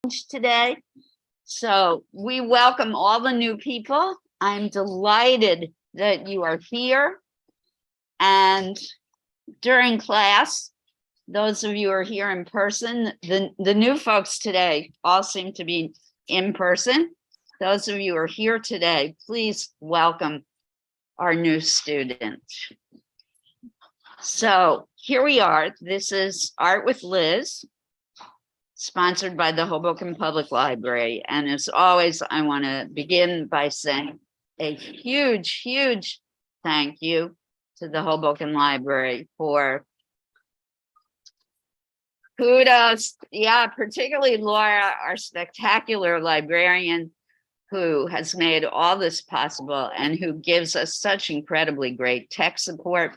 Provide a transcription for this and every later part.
today. So we welcome all the new people. I'm delighted that you are here. And during class, those of you who are here in person, the new folks today all seem to be in person. Those of you who are here today, please welcome our new students. So here we are. This is Art with Liz, sponsored by the Hoboken Public Library. And as always, I want to begin by saying a huge, huge thank you to the Hoboken Library for kudos. Yeah, particularly Laura, our spectacular librarian, who has made all this possible and who gives us such incredibly great tech support.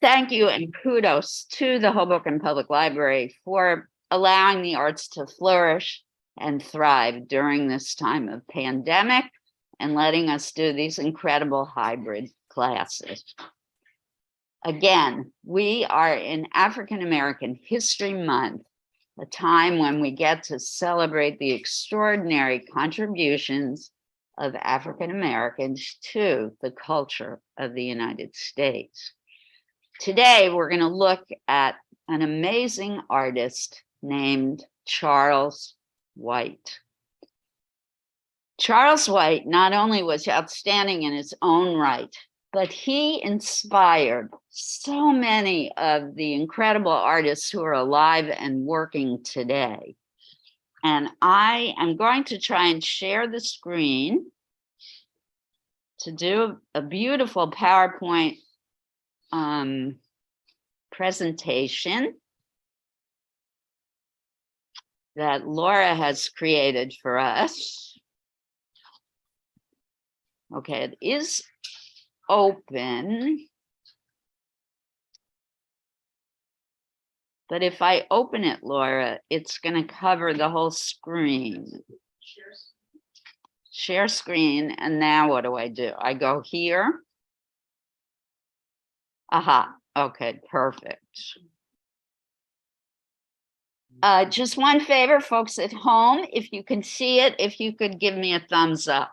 Thank you and kudos to the Hoboken Public Library for allowing the arts to flourish and thrive during this time of pandemic and letting us do these incredible hybrid classes. Again, we are in African American History Month, a time when we get to celebrate the extraordinary contributions of African Americans to the culture of the United States. Today, we're going to look at an amazing artist named Charles White. Charles White not only was outstanding in his own right, but he inspired so many of the incredible artists who are alive and working today. And I am going to try and share the screen to do a beautiful PowerPoint presentation that Laura has created for us. Okay, it is open. But if I open it, Laura, it's going to cover the whole screen. Share screen. And now what do? I go here. Aha. Okay, perfect. Just one favor, folks at home, if you can see it, if you could give me a thumbs up.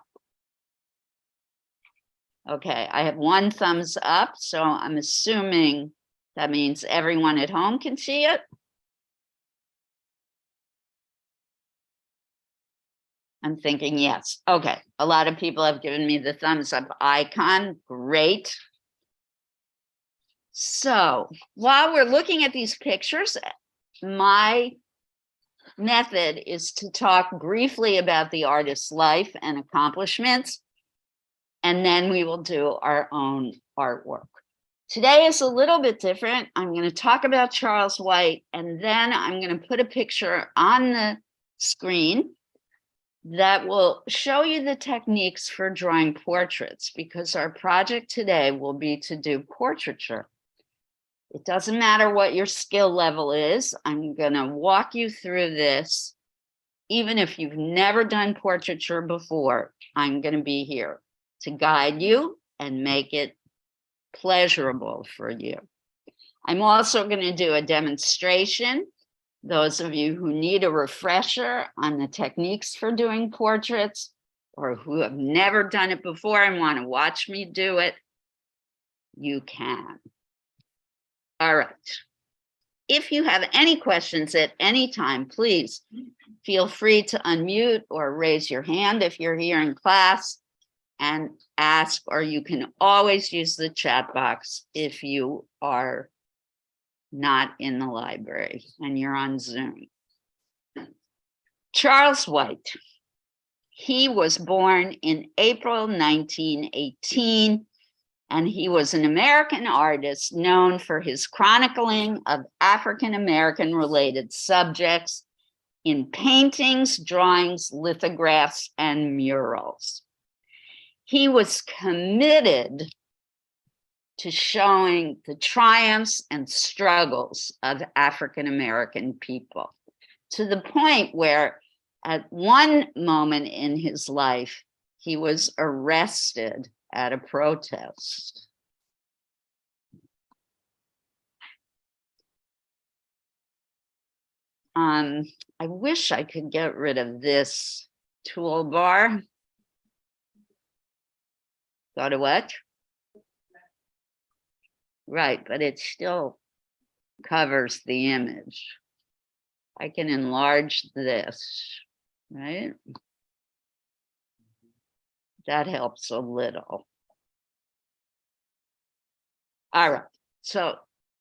Okay, I have one thumbs up, so I'm assuming that means everyone at home can see it. I'm thinking yes. Okay, a lot of people have given me the thumbs up icon. Great. So while we're looking at these pictures, my method is to talk briefly about the artist's life and accomplishments, and then we will do our own artwork. Today is a little bit different. I'm going to talk about Charles White, and then I'm going to put a picture on the screen that will show you the techniques for drawing portraits, because our project today will be to do portraiture. It doesn't matter what your skill level is. I'm going to walk you through this. Even if you've never done portraiture before, I'm going to be here to guide you and make it pleasurable for you. I'm also going to do a demonstration. Those of you who need a refresher on the techniques for doing portraits, or who have never done it before and want to watch me do it, you can. All right. If you have any questions at any time, please feel free to unmute or raise your hand if you're here in class and ask, or you can always use the chat box if you are not in the library and you're on Zoom. Charles White. He was born in April 1918. And he was an American artist known for his chronicling of African-American related subjects in paintings, drawings, lithographs, and murals. He was committed to showing the triumphs and struggles of African-American people, to the point where at one moment in his life, he was arrested at a protest. I wish I could get rid of this toolbar. Go to what? Right, but it still covers the image. I can enlarge this, right? That helps a little. All right, so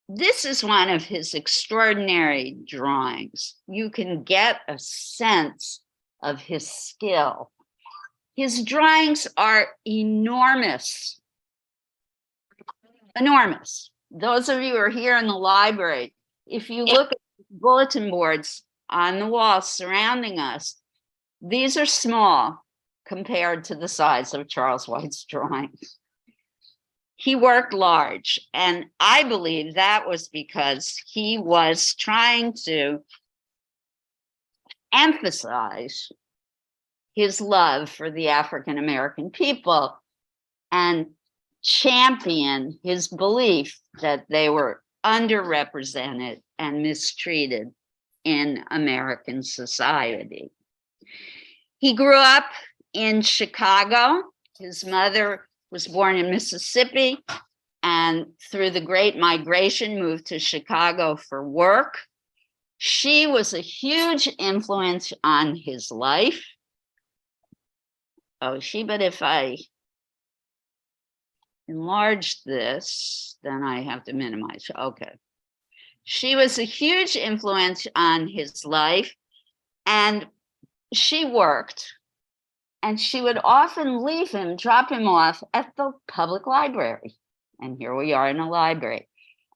this is one of his extraordinary drawings. You can get a sense of his skill. His drawings are enormous. Enormous. Those of you who are here in the library, if you look at bulletin boards on the walls surrounding us, these are small compared to the size of Charles White's drawings. He worked large, and I believe that was because he was trying to emphasize his love for the African American people and champion his belief that they were underrepresented and mistreated in American society. He grew up in Chicago. His mother was born in Mississippi and through the Great Migration moved to Chicago for work. She was a huge influence on his life. Oh, but if I enlarge this, then I have to minimize. Okay. She was a huge influence on his life, and she worked, and she would often leave him, drop him off at the public library. And here we are in a library.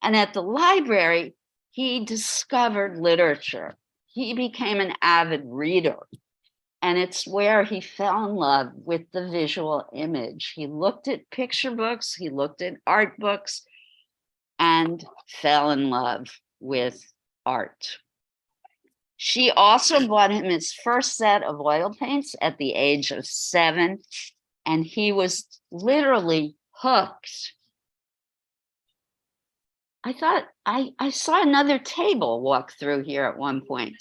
And at the library, he discovered literature. He became an avid reader. And it's where he fell in love with the visual image. He looked at picture books, he looked at art books, and fell in love with art. She also bought him his first set of oil paints at the age of 7, and he was literally hooked. I thought I saw another table walk through here at one point.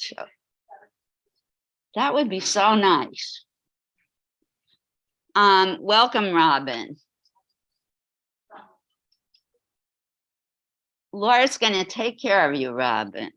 That would be so nice. Welcome, Robin. Laura's going to take care of you, Robin.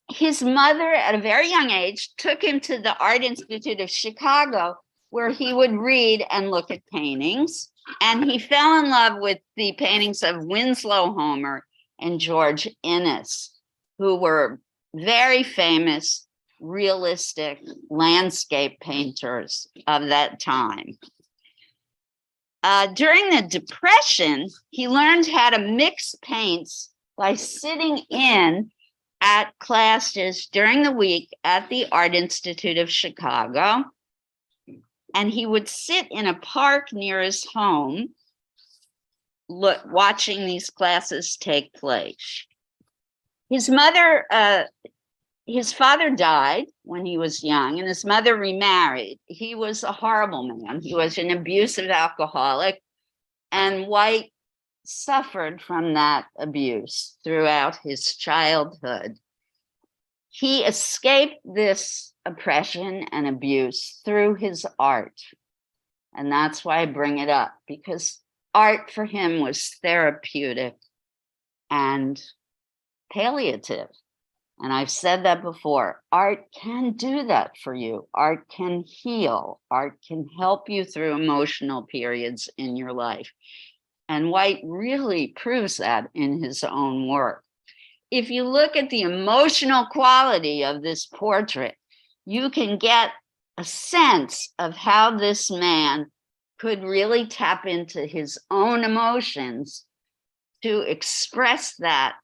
His mother, at a very young age, took him to the Art Institute of Chicago, where he would read and look at paintings. And he fell in love with the paintings of Winslow Homer and George Inness, who were very famous, realistic landscape painters of that time. During the Depression, he learned how to mix paints by sitting in at classes during the week at the Art Institute of Chicago. And he would sit in a park near his home, watching these classes take place. His father died when he was young, and his mother remarried. He was a horrible man. He was an abusive alcoholic, and White suffered from that abuse throughout his childhood. He escaped this oppression and abuse through his art. And that's why I bring it up, because art for him was therapeutic and palliative. And I've said that before. Art can do that for you. Art can heal. Art can help you through emotional periods in your life. And White really proves that in his own work. If you look at the emotional quality of this portrait, you can get a sense of how this man could really tap into his own emotions to express that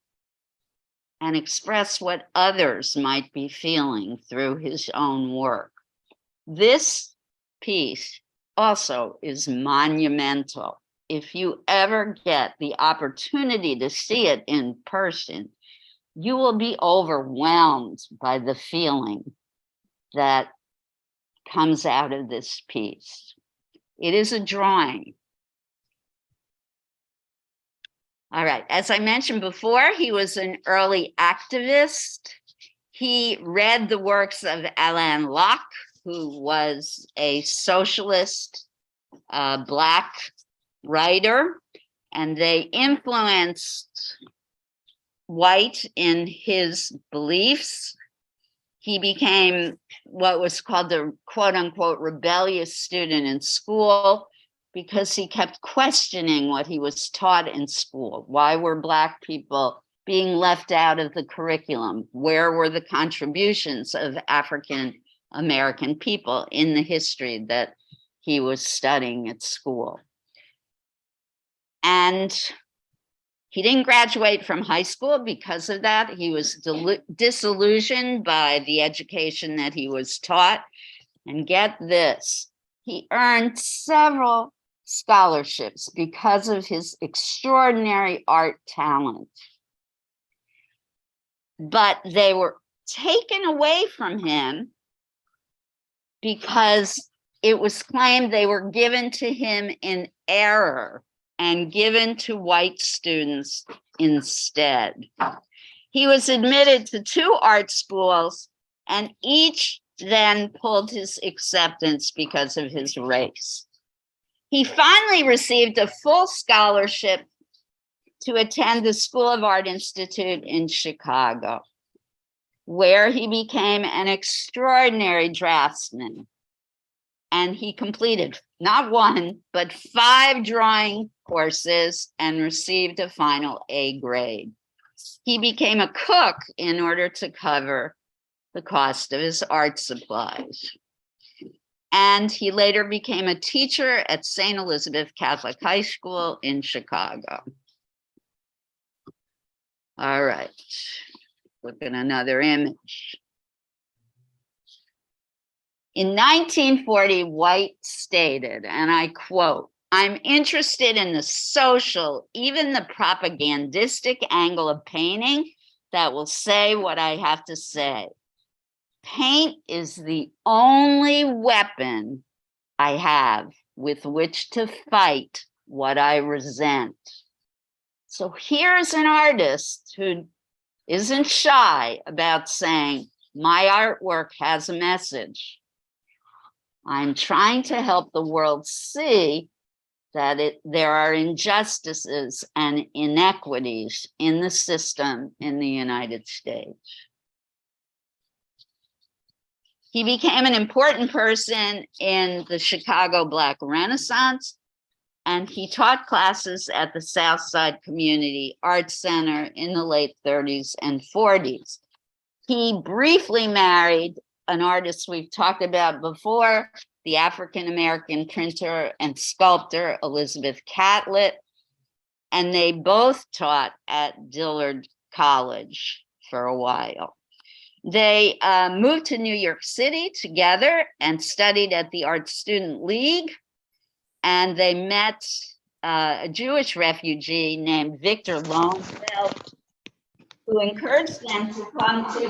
and express what others might be feeling through his own work. This piece also is monumental. If you ever get the opportunity to see it in person, you will be overwhelmed by the feeling that comes out of this piece. It is a drawing. All right. As I mentioned before, he was an early activist. He read the works of Alain Locke, who was a socialist Black writer, and they influenced White in his beliefs. He became what was called the quote unquote rebellious student in school because he kept questioning what he was taught in school. Why were Black people being left out of the curriculum? Where were the contributions of African American people in the history that he was studying at school? And he didn't graduate from high school because of that. He was disillusioned by the education that he was taught. And get this, he earned several scholarships because of his extraordinary art talent. But they were taken away from him because it was claimed they were given to him in error and given to white students instead. He was admitted to 2 art schools, and each then pulled his acceptance because of his race. He finally received a full scholarship to attend the School of Art Institute in Chicago, where he became an extraordinary draftsman. And he completed not 1, but 5 drawing courses and received a final A grade. He became a cook in order to cover the cost of his art supplies. And he later became a teacher at St. Elizabeth Catholic High School in Chicago. All right, look at another image. In 1940, White stated, and I quote, "I'm interested in the social, even the propagandistic angle of painting that will say what I have to say. Paint is the only weapon I have with which to fight what I resent." So here's an artist who isn't shy about saying, my artwork has a message. I'm trying to help the world see that there are injustices and inequities in the system in the United States. He became an important person in the Chicago Black Renaissance, and he taught classes at the Southside Community Arts Center in the late 30s and 40s. He briefly married an artist we've talked about before, the African-American printer and sculptor Elizabeth Catlett, and they both taught at Dillard College for a while. They moved to New York City together and studied at the Art Student League, and they met a Jewish refugee named Victor Lowenfeld, who encouraged them to come to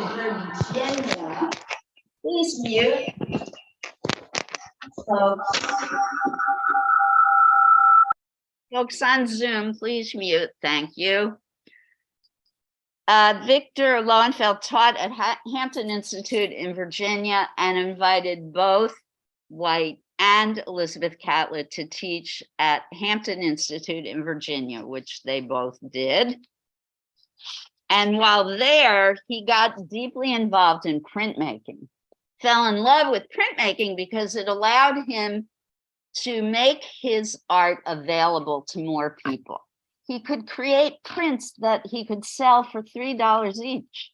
Virginia. Please mute. Folks on Zoom, please mute. Thank you. Victor Lowenfeld taught at Hampton Institute in Virginia and invited both White and Elizabeth Catlett to teach at Hampton Institute in Virginia, which they both did. And while there, he got deeply involved in printmaking, fell in love with printmaking because it allowed him to make his art available to more people. He could create prints that he could sell for $3 each.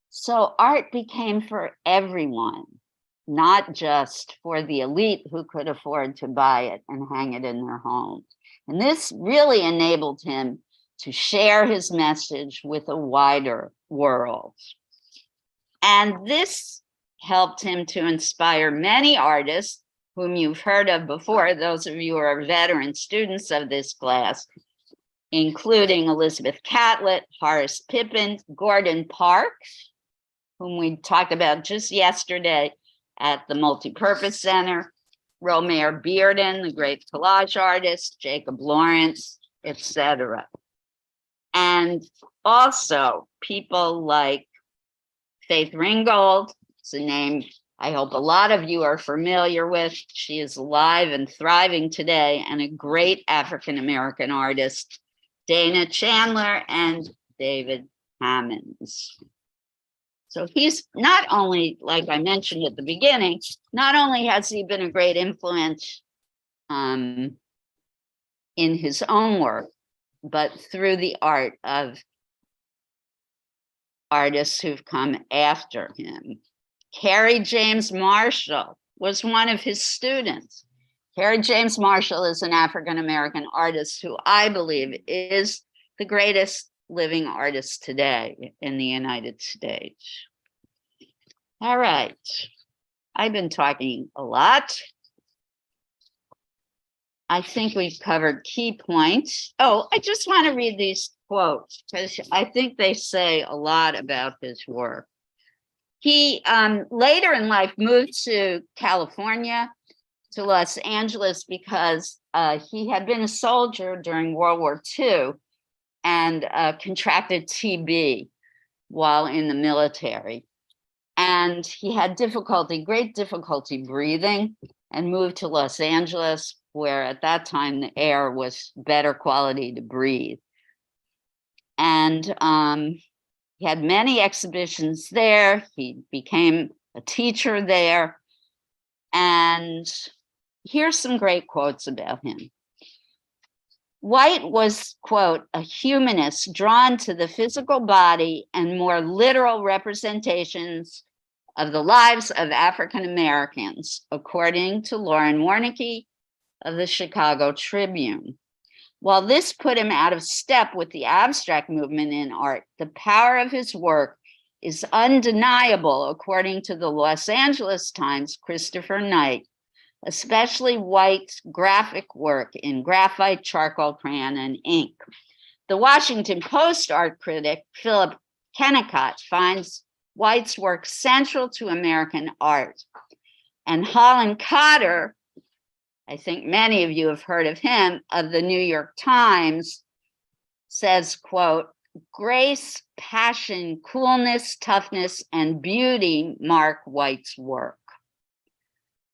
So art became for everyone, not just for the elite who could afford to buy it and hang it in their homes. And this really enabled him to share his message with a wider world. And this helped him to inspire many artists whom you've heard of before, those of you who are veteran students of this class, including Elizabeth Catlett, Horace Pippin, Gordon Parks, whom we talked about just yesterday at the Multipurpose Center, Romare Bearden, the great collage artist, Jacob Lawrence, etc. And also people like Faith Ringgold, it's a name I hope a lot of you are familiar with. She is alive and thriving today, and a great African-American artist, Dana Chandler and David Hammonds. So he's not only, like I mentioned at the beginning, not only has he been a great influence in his own work, but through the art of artists who've come after him. Kerry James Marshall was one of his students. Kerry James Marshall is an African-American artist who I believe is the greatest living artist today in the United States. All right, I've been talking a lot. I think we've covered key points. Oh, I just want to read these quotes because I think they say a lot about his work. He later in life moved to California, to Los Angeles, because he had been a soldier during World War II and contracted TB while in the military. And he had great difficulty breathing, and moved to Los Angeles, where at that time the air was better quality to breathe. And he had many exhibitions there. He became a teacher there. And here's some great quotes about him. White was, quote, a humanist drawn to the physical body and more literal representations of the lives of African Americans, according to Lauren Warneke of the Chicago Tribune. While this put him out of step with the abstract movement in art, the power of his work is undeniable, according to the Los Angeles Times' Christopher Knight, especially White's graphic work in graphite, charcoal, crayon, and ink. The Washington Post art critic, Philip Kennicott, finds White's work central to American art. And Holland Cotter, I think many of you have heard of him, of the New York Times, says, quote, grace, passion, coolness, toughness, and beauty mark White's work.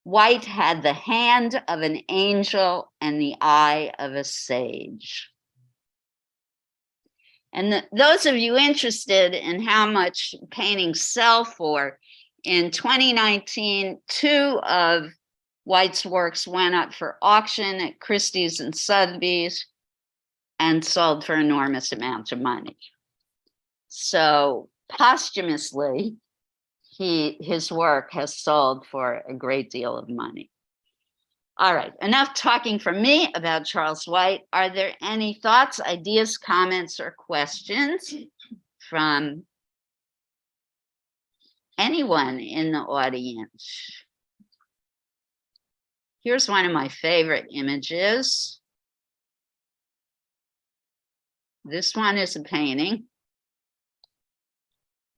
White had the hand of an angel and the eye of a sage. And those of you interested in how much paintings sell for, in 2019, 2 of White's works went up for auction at Christie's and Sotheby's and sold for enormous amounts of money. So posthumously, his work has sold for a great deal of money. All right, enough talking from me about Charles White. Are there any thoughts, ideas, comments, or questions from anyone in the audience? Here's one of my favorite images. This one is a painting.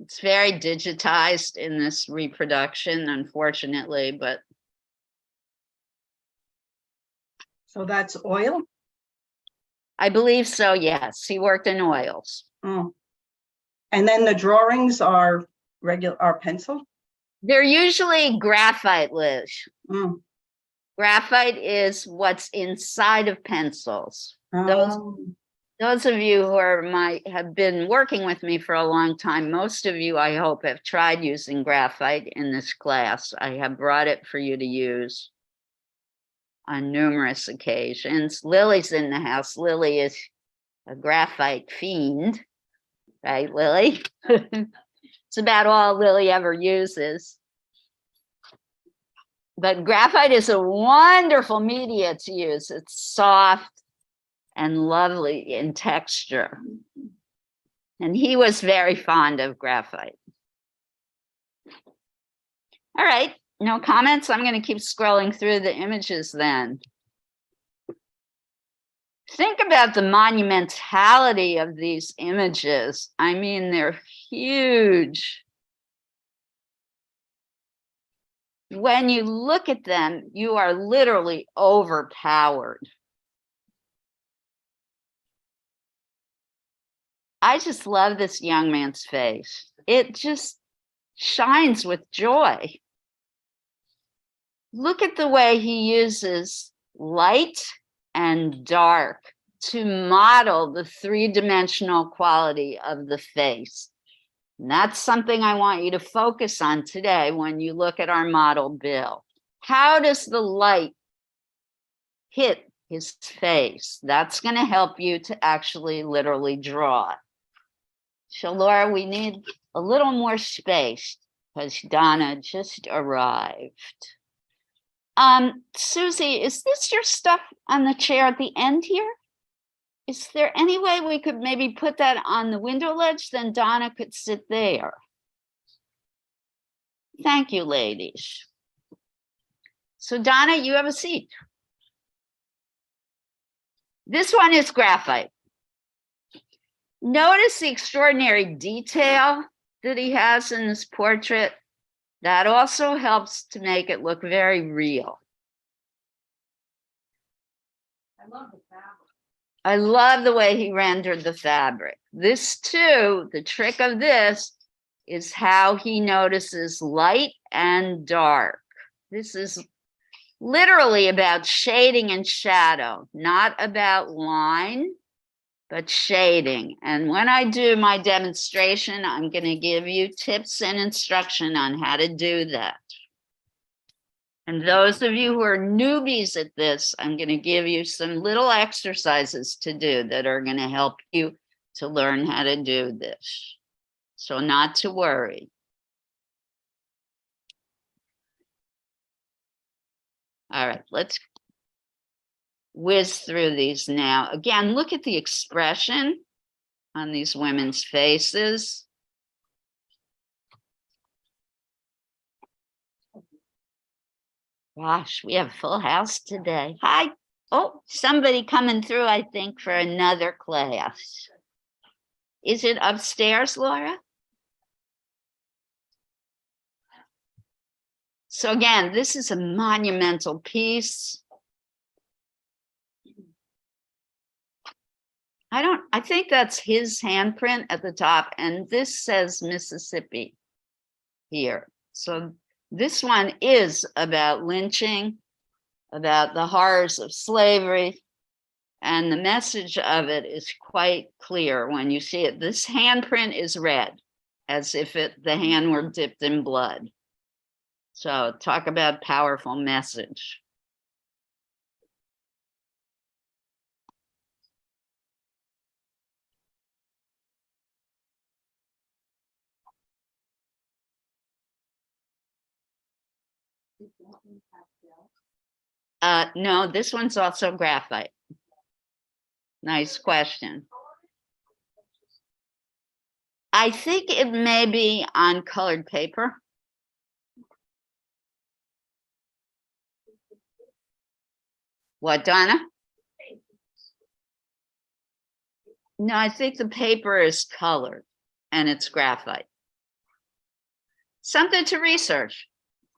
It's very digitized in this reproduction, unfortunately, but. So that's oil? I believe so, yes. He worked in oils. Oh. And then the drawings are pencil? They're usually graphite, Liz. Mm. Graphite is what's inside of pencils. Oh. Those of you who have been working with me for a long time, most of you, I hope, have tried using graphite in this class. I have brought it for you to use on numerous occasions. Lily's in the house. Lily is a graphite fiend, right, Lily? It's about all Lily ever uses. But graphite is a wonderful media to use. It's soft and lovely in texture. And he was very fond of graphite. All right, no comments? I'm going to keep scrolling through the images then. Think about the monumentality of these images. I mean, they're huge. When you look at them, you are literally overpowered. I just love this young man's face. It just shines with joy. Look at the way he uses light and dark to model the three-dimensional quality of the face. And that's something I want you to focus on today when you look at our model Bill. How does the light hit his face? That's going to help you to actually literally draw it. So Laura, we need a little more space because Donna just arrived. Susie, is this your stuff on the chair at the end here? Is there any way we could maybe put that on the window ledge? Then Donna could sit there. Thank you, ladies. So Donna, you have a seat. This one is graphite. Notice the extraordinary detail that he has in this portrait. That also helps to make it look very real. I love the fabric. I love the way he rendered the fabric. This too, the trick of this is how he notices light and dark. This is literally about shading and shadow, not about line, but shading. And when I do my demonstration, I'm going to give you tips and instruction on how to do that. And those of you who are newbies at this, I'm going to give you some little exercises to do that are going to help you to learn how to do this. So not to worry. All right, let's whiz through these now. Again, look at the expression on these women's faces. Gosh, we have a full house today. Hi. Oh, somebody coming through, I think, for another class. Is it upstairs, Laura? So again, this is a monumental piece. I think that's his handprint at the top, and this says Mississippi here. So this one is about lynching, about the horrors of slavery, and the message of it is quite clear when you see it. This handprint is red, as if the hand were dipped in blood. So talk about powerful message. No, this one's also graphite. Nice question. I think it may be on colored paper. What, Donna? No, I think the paper is colored and it's graphite. Something to research.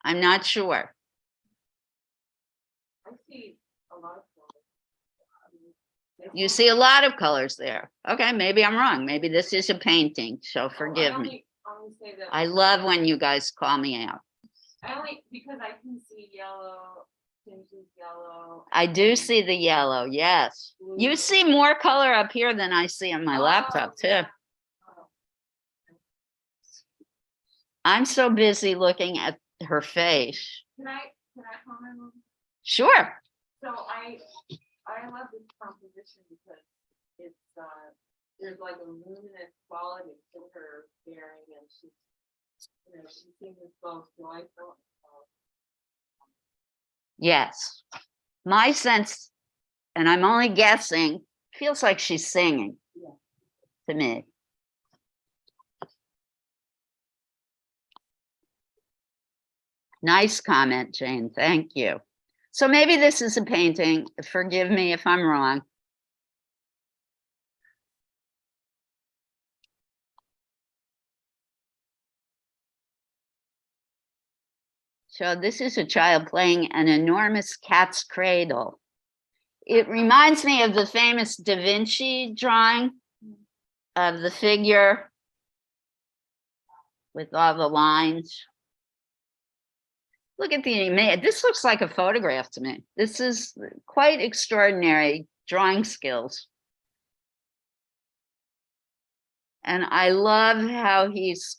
I'm not sure. I see a lot of colors. You see a lot of colors there. Okay, maybe I'm wrong. Maybe this is a painting, so forgive me. Say that I love when you guys call me out. because I can see yellow, tinges yellow. I do see the yellow, yes. You see more color up here than I see on my laptop too. I'm so busy looking at her face. Can I comment? Sure. So I love this composition because it's there's like a luminous quality to her bearing, and she's she seems both joyful. Yes. My sense, and I'm only guessing, feels like she's singing to me. Nice comment, Jane. Thank you. So maybe this is a painting. Forgive me if I'm wrong. So this is a child playing an enormous cat's cradle. It reminds me of the famous Da Vinci drawing of the figure with all the lines. Look at the image. This looks like a photograph to me. This is quite extraordinary drawing skills. And I love how he's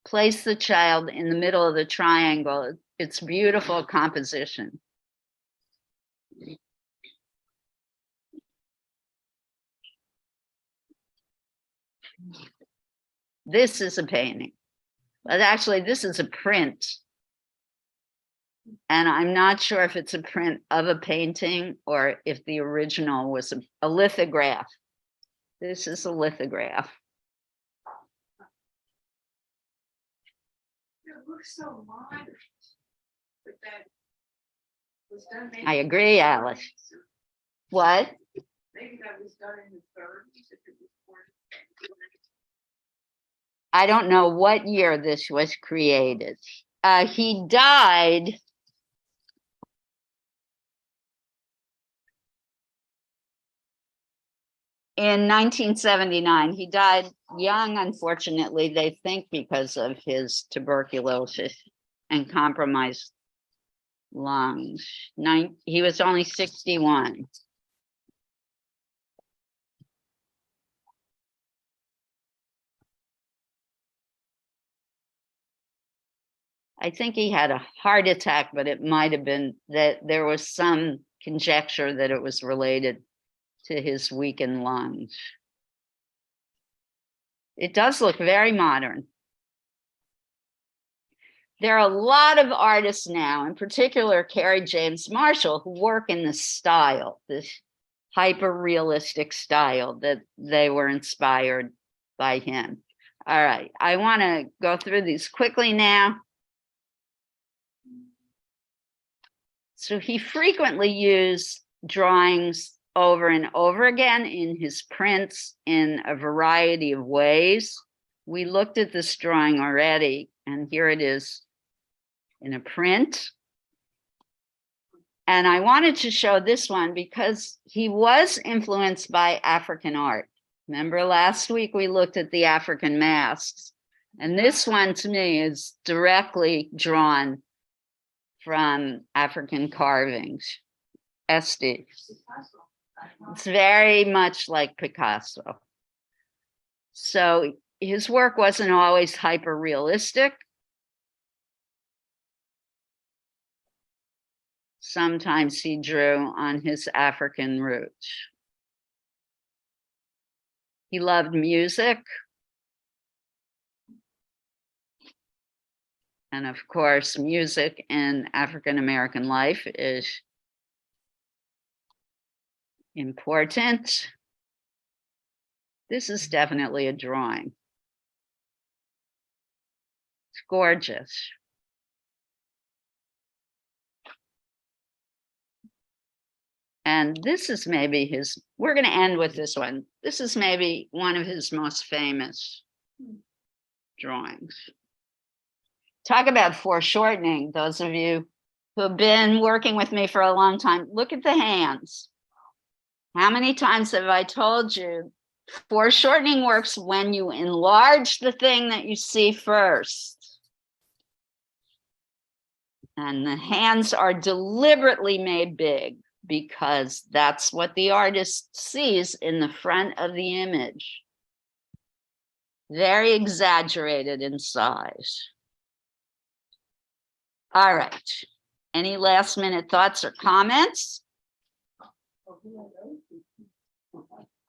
placed the child in the middle of the triangle. It's beautiful composition. This is a painting, but actually this is a print. And I'm not sure if it's a print of a painting or if the original was a lithograph. This is a lithograph. It looks so modern. But that was done maybe I agree, in the Alice. 30s, or What? maybe that was done in the 30s if it was 40s. I don't know what year this was created. He died in 1979. He died young, unfortunately, they think because of his tuberculosis and compromised lungs. He was only 61. I think he had a heart attack, but it might have been that there was some conjecture that it was related to his weakened lungs. It does look very modern. There are a lot of artists now, in particular, Kerry James Marshall, who work in this style, this hyper-realistic style that they were inspired by him. All right, I want to go through these quickly now. So he frequently used drawings over and over again in his prints in a variety of ways. We looked at this drawing already, and here it is in a print. And I wanted to show this one because he was influenced by African art. Remember last week we looked at the African masks, and this one to me is directly drawn from African carvings. Estes. It's very much like Picasso. So his work wasn't always hyper realistic. Sometimes he drew on his African roots. He loved music. And of course, music in African American life is important. This is definitely a drawing. It's gorgeous. And this is maybe his, we're going to end with this one. This is maybe one of his most famous drawings. Talk about foreshortening, those of you who have been working with me for a long time. Look at the hands. How many times have I told you foreshortening works when you enlarge the thing that you see first? And the hands are deliberately made big because that's what the artist sees in the front of the image. Very exaggerated in size. All right. Any last minute thoughts or comments?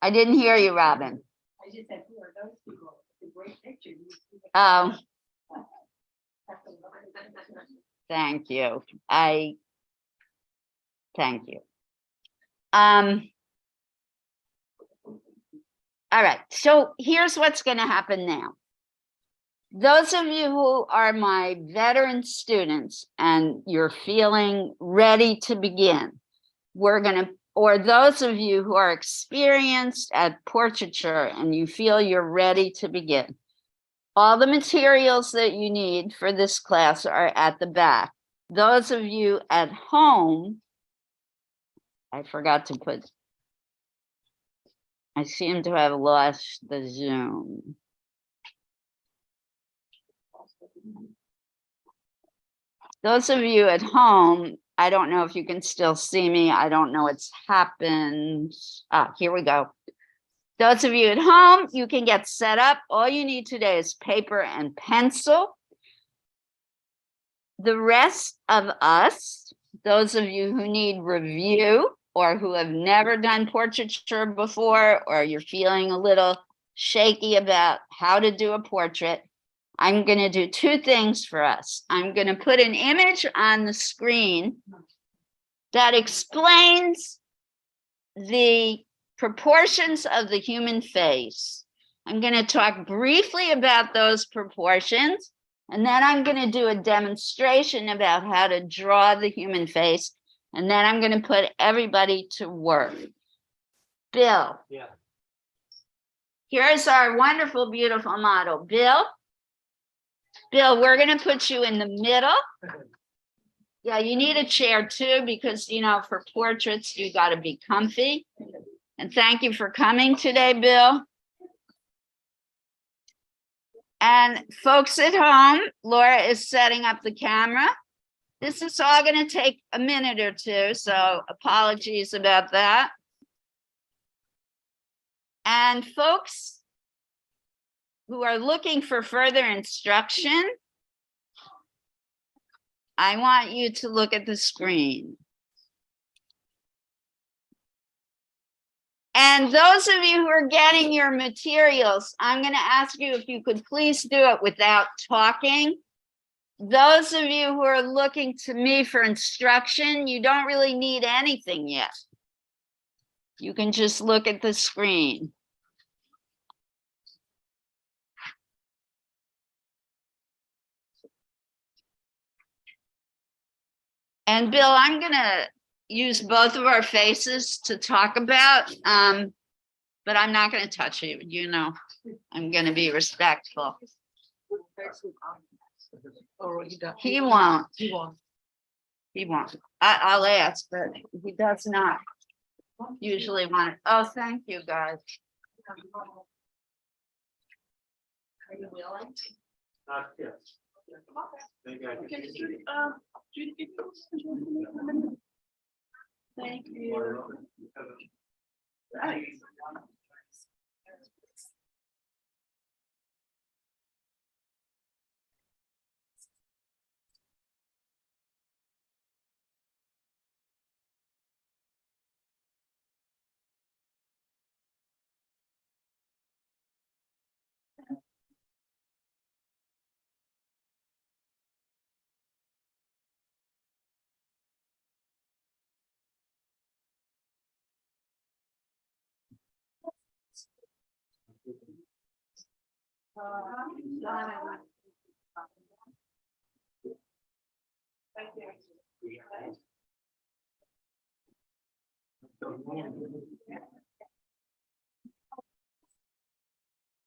I didn't hear you, Robin. I just said, who are those people? It's a great picture. Oh, thank you. Thank you. All right, so here's what's going to happen now. Those of you who are my veteran students and you're feeling ready to begin, we're going to, or those of you who are experienced at portraiture and you feel you're ready to begin, all the materials that you need for this class are at the back. Those of you at home, I forgot to put I seem to have lost the Zoom. Those of you at home, I don't know if you can still see me. I don't know what's happened. Ah, here we go. Those of you at home, you can get set up. All you need today is paper and pencil. The rest of us, those of you who need review or who have never done portraiture before, or you're feeling a little shaky about how to do a portrait, I'm going to do two things for us. I'm going to put an image on the screen that explains the proportions of the human face. I'm going to talk briefly about those proportions, and then I'm going to do a demonstration about how to draw the human face, and then I'm going to put everybody to work. Bill. Yeah. Here's our wonderful, beautiful model. Bill, we're going to put you in the middle. Yeah, you need a chair too, because, you know, for portraits, you got to be comfy. And thank you for coming today, Bill. And folks at home, Laura is setting up the camera. This is all going to take a minute or two, so apologies about that. And folks who are looking for further instruction, I want you to look at the screen. And those of you who are getting your materials, I'm going to ask you if you could please do it without talking. Those of you who are looking to me for instruction, you don't really need anything yet. You can just look at the screen. And Bill, I'm going to use both of our faces to talk about, but I'm not going to touch you. You know, I'm going to be respectful. He won't. He won't. I'll ask, but he does not usually want it. Oh, thank you, guys. Are you willing? Yes. Maybe I can. Thank you.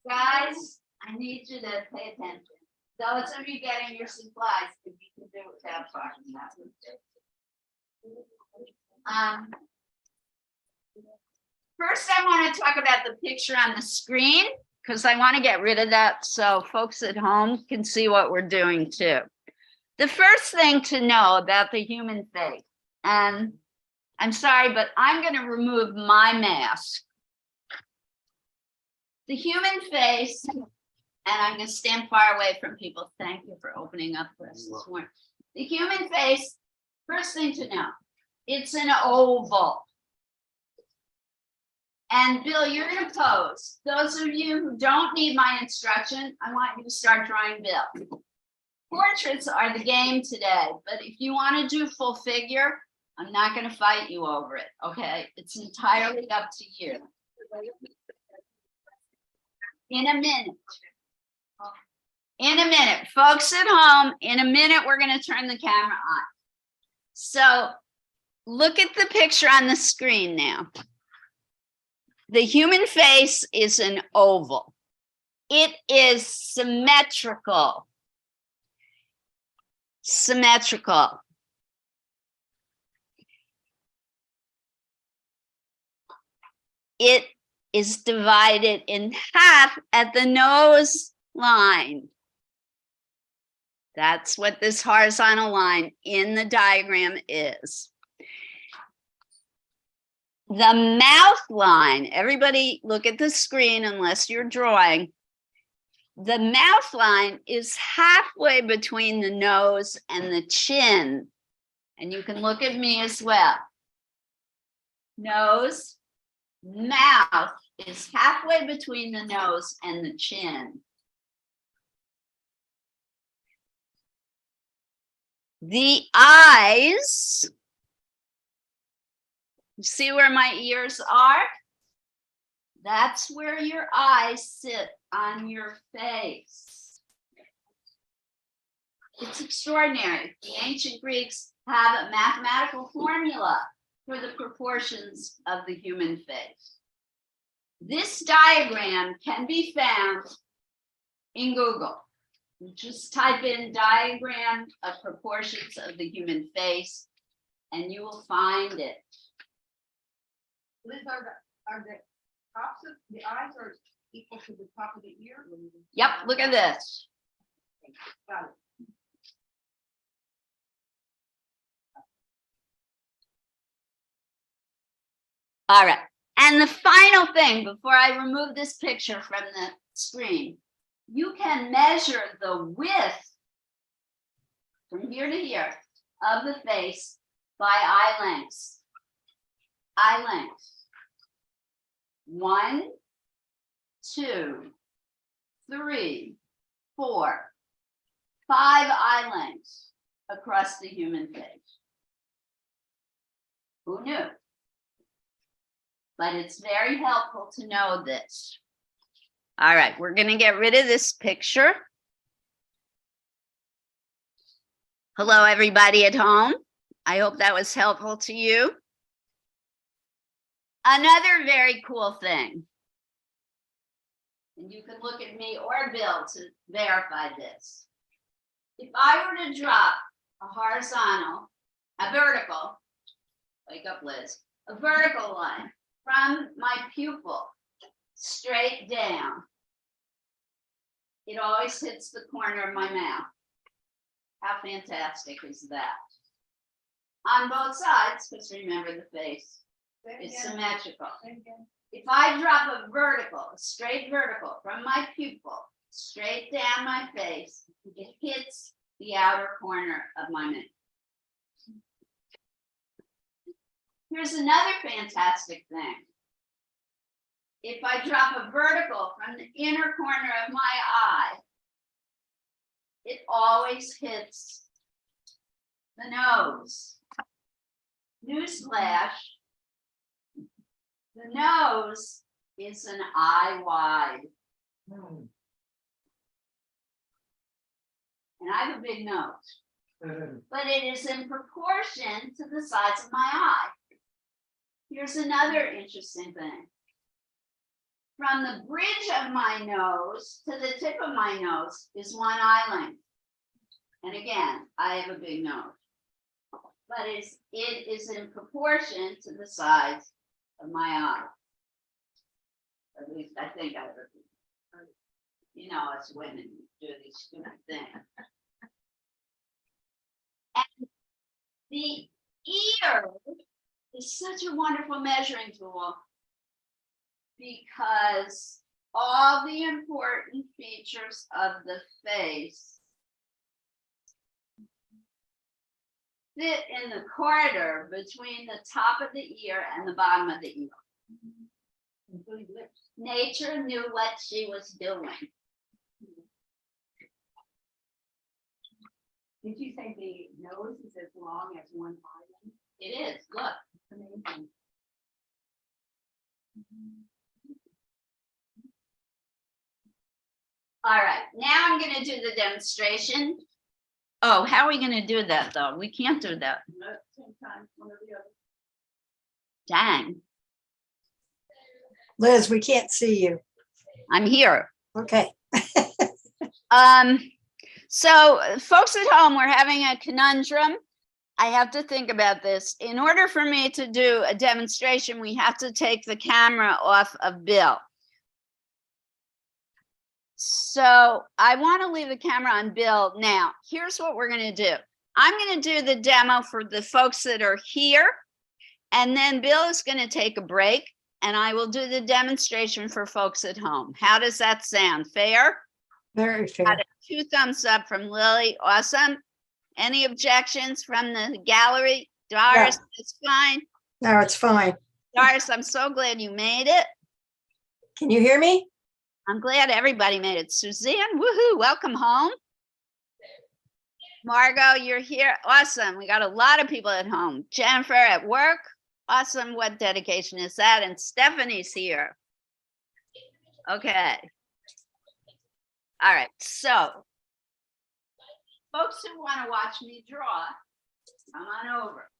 Guys, I need you to pay attention. Those of you getting your supplies, if you can do it without talking, that's it. First, I want to talk about the picture on the screen, because I want to get rid of that so folks at home can see what we're doing too. The first thing to know about the human face, and I'm sorry, but I'm going to remove my mask. The human face, and I'm going to stand far away from people. Thank you for opening up for us this morning. The human face, first thing to know, it's an oval. And Bill, you're going to pose. Those of you who don't need my instruction, I want you to start drawing Bill. Portraits are the game today, but if you want to do full figure, I'm not going to fight you over it, okay? It's entirely up to you. In a minute. In a minute. Folks at home, in a minute, we're going to turn the camera on. So look at the picture on the screen now. The human face is an oval. It is symmetrical. Symmetrical. It is divided in half at the nose line. That's what this horizontal line in the diagram is. The mouth line, everybody look at the screen unless you're drawing. The mouth line is halfway between the nose and the chin. And you can look at me as well. Nose, mouth is halfway between the nose and the chin. The eyes, you see where my ears are? That's where your eyes sit on your face. It's extraordinary. The ancient Greeks have a mathematical formula for the proportions of the human face. This diagram can be found in Google. You just type in diagram of proportions of the human face and you will find it. Liz, are the tops of the eyes are equal to the top of the ear? Yep, look at this. Got it. All right. And the final thing before I remove this picture from the screen, you can measure the width from here to here of the face by eye lengths. Eye length. 1, 2, 3, 4, 5 eye lengths across the human face. Who knew? But it's very helpful to know this. All right, we're going to get rid of this picture. Hello, everybody at home. I hope that was helpful to you. Another very cool thing, and you can look at me or Bill to verify this. If I were to drop a horizontal, a vertical, wake up Liz, a vertical line from my pupil straight down, it always hits the corner of my mouth. How fantastic is that? On both sides, because remember the face is symmetrical. If I drop a vertical, a straight vertical from my pupil straight down my face, it hits the outer corner of my mouth. Here's another fantastic thing. If I drop a vertical from the inner corner of my eye, it always hits the nose. Newsflash, the nose is an eye wide. And I have a big nose, but it is in proportion to the size of my eye. Here's another interesting thing. From the bridge of my nose to the tip of my nose is 1 eye length. And again, I have a big nose, but it is in proportion to the size of my eye. At least I think I have a big nose. You know, us women do these stupid things. And the ear is such a wonderful measuring tool because all the important features of the face fit in the corridor between the top of the ear and the bottom of the ear. Nature knew what she was doing. Did you say the nose is as long as 1 eye? It is, look. Amazing. All right, now I'm gonna do the demonstration. Oh, how are we gonna do that though? We can't do that. Same time, one or the other. Dang, Liz, we can't see you. I'm here. Okay. So folks at home, we're having a conundrum. I have to think about this. In order for me to do a demonstration, we have to take the camera off of Bill. So I want to leave the camera on Bill. Now, here's what we're going to do. I'm going to do the demo for the folks that are here, and then Bill is going to take a break, and I will do the demonstration for folks at home. How does that sound? Fair? Very fair. Got it. 2 thumbs up from Lily. Awesome. Any objections from the gallery? Doris, it's fine. No, it's fine. Doris, I'm so glad you made it. Can you hear me? I'm glad everybody made it. Suzanne, woohoo, welcome home. Margot, you're here. Awesome. We got a lot of people at home. Jennifer at work. Awesome. What dedication is that? And Stephanie's here. Okay. All right. So folks who want to watch me draw, come on over.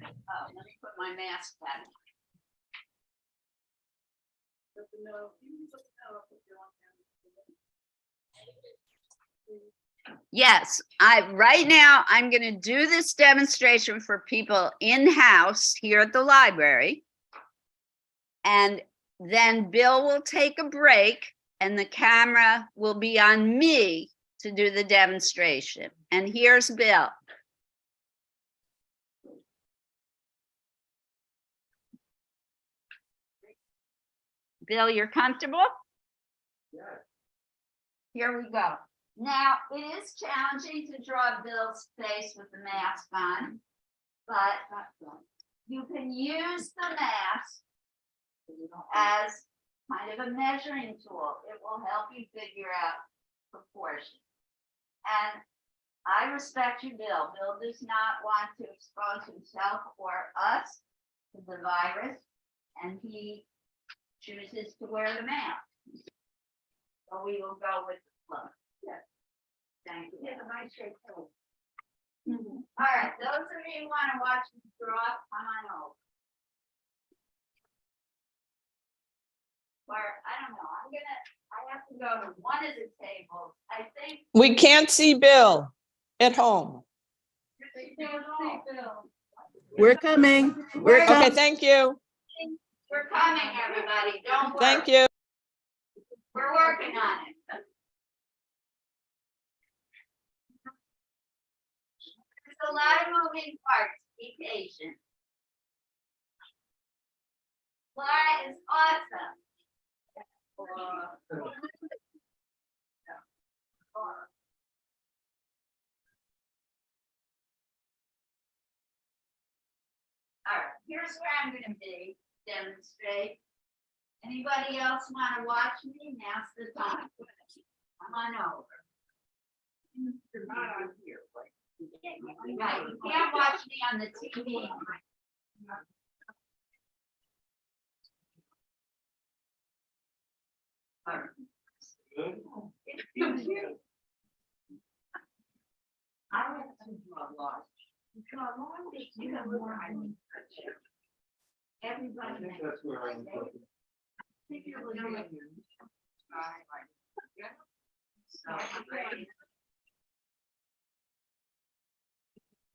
Oh, let me put my mask back. Yes, right now I'm going to do this demonstration for people in-house here at the library. And then Bill will take a break and the camera will be on me to do the demonstration. And here's Bill. Bill, you're comfortable? Yeah. Here we go. Now, it is challenging to draw Bill's face with the mask on, but you can use the mask as kind of a measuring tool. It will help you figure out proportions. And I respect you, Bill. Bill does not want to expose himself or us to the virus, and he chooses to wear the mask. So we will go with the flow. Yes. Thank you. It's a nice shape too. All right, those of you who want to watch me draw, come on over. Or I don't know, I have to go to one of the tables. I think. We can't see Bill at home. We're coming. We're Okay, coming. thank you. We're coming, everybody. Don't worry. Thank you. We're working on it. There's a lot of moving parts. Be patient. Laura is awesome. All right, here's where I'm going to be, demonstrate. Anybody else want to watch me? Now's the time. Come on over. You're not on here. Right, you can't watch me on the TV. All right. I like to draw large. You draw large, you have more items. Everybody. I think that's where I'm looking.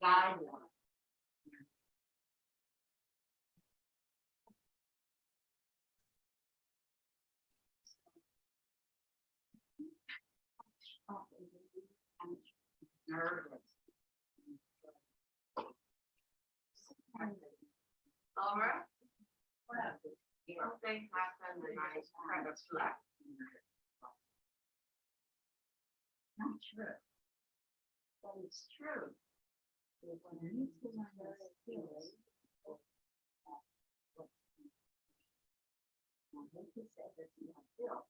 Guideline. Nervous. Laura? Something happened and I kind of slept. Not true. But it's true. When I need to learn those skills, I hate to say this, not Bill,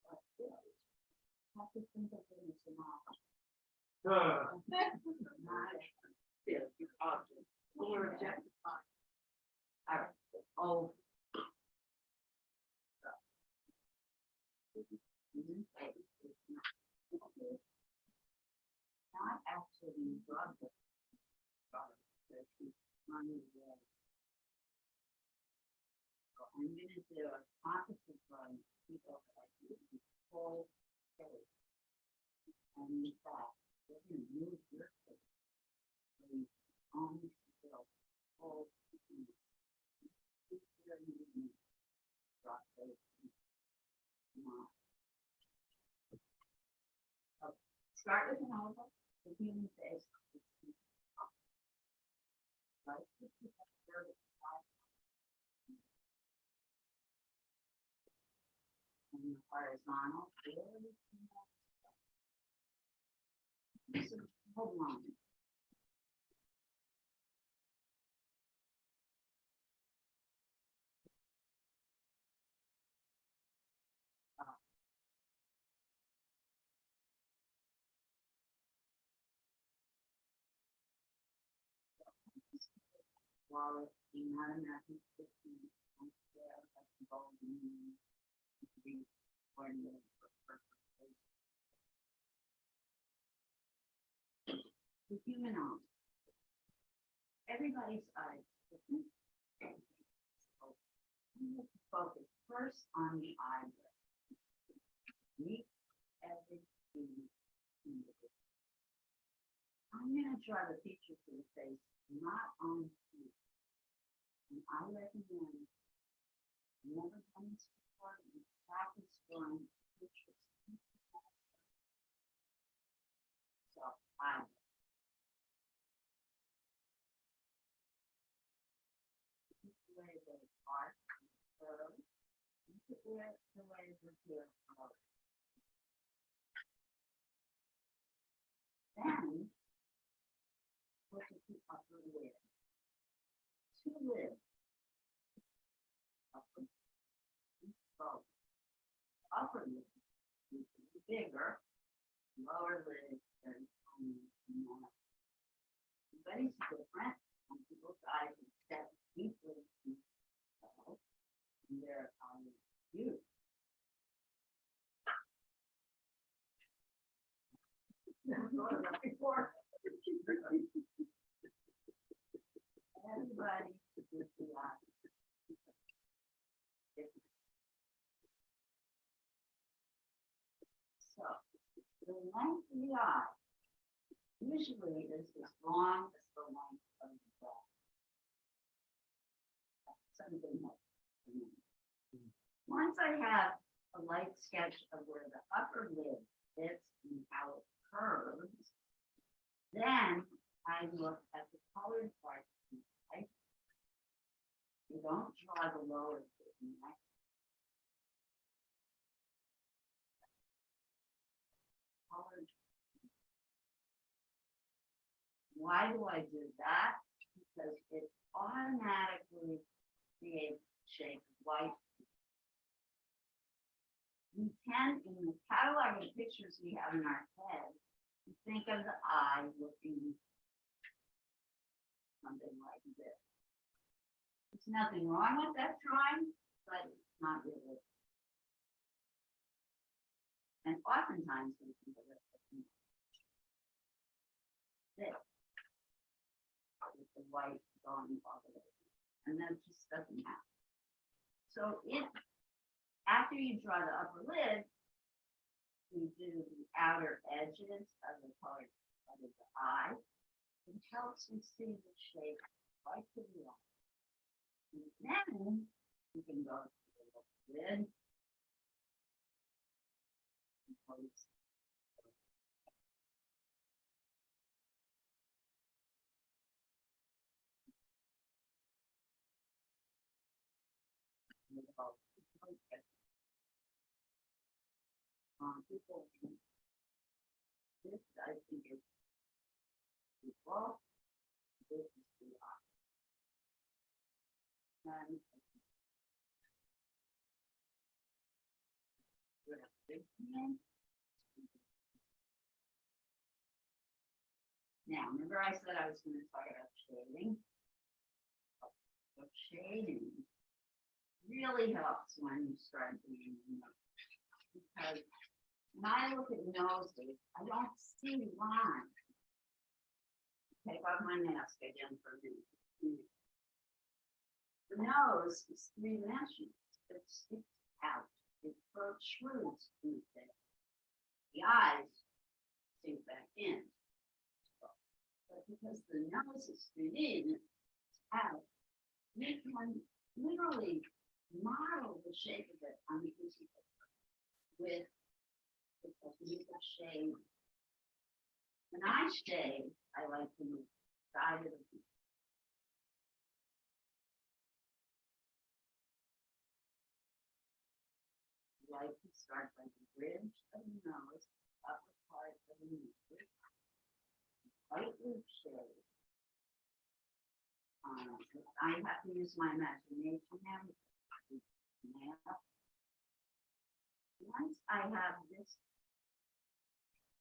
but Bill. I have to think of things in my You're objectified. All right. Oh. Not actually drug. I'm going to do a composite run. People like whole and in fact, We're gonna move your face. Breathe on the field. Hold the breath. Keep your movement. Drop those feet. Come on. Okay. Start with an oval, the human face. Right. And the horizontal. So, hold on. While being not American 15, I'm there, that's involved in the formula for perfect. The human arm. Everybody's eyes different. So you have to focus first on the eyelid. Meet everything in the face. I'm going to draw the feature for the face, not on the feet. And I recommend never done this before, you practice drawing pictures. So I the way they are curved, the way the hair curls. Then look at the upper lid. Two lids. Upper both. Upper lid is bigger, lower lid is smaller. Everybody's different. Some people's eyes are set deeply and their eyes huge. Before. Everybody with the eyes. So, the length of the eye usually is as long as the length of the ball. Something like that. Once I have a light sketch of where the upper lid fits and how it curves, then I look at the colored part. Right? You don't draw the lower lid. Colored. Why do I do that? Because it automatically creates shape of white. We tend, in the catalog of pictures we have in our head, to think of the eye looking something like this. There's nothing wrong with that drawing, but it's not really. And oftentimes we think of it as this, with the white going all the way, and that just doesn't happen. So after you draw the upper lid, you do the outer edges of the colored part of the eye. It helps you see the shape right to the eye. And then you can go to the lid. And close. People, this I think is well, this is the eye. And with a big hand. Now, remember I said I was going to talk about shading. So shading really helps when you start doing nose, because when I look at noses, I don't see lines. Take off my mask again for a minute. The nose is three-dimensional. It sticks out. It protrudes through there. The eyes sink back in. because the nose is in, out, you can literally model the shape of it on the piece of paper with a piece of shade. When I shade, I like to move side of the piece. Like to start by the bridge of the nose, upper part of the nose, lightly shade. I have to use my imagination now. Once I have this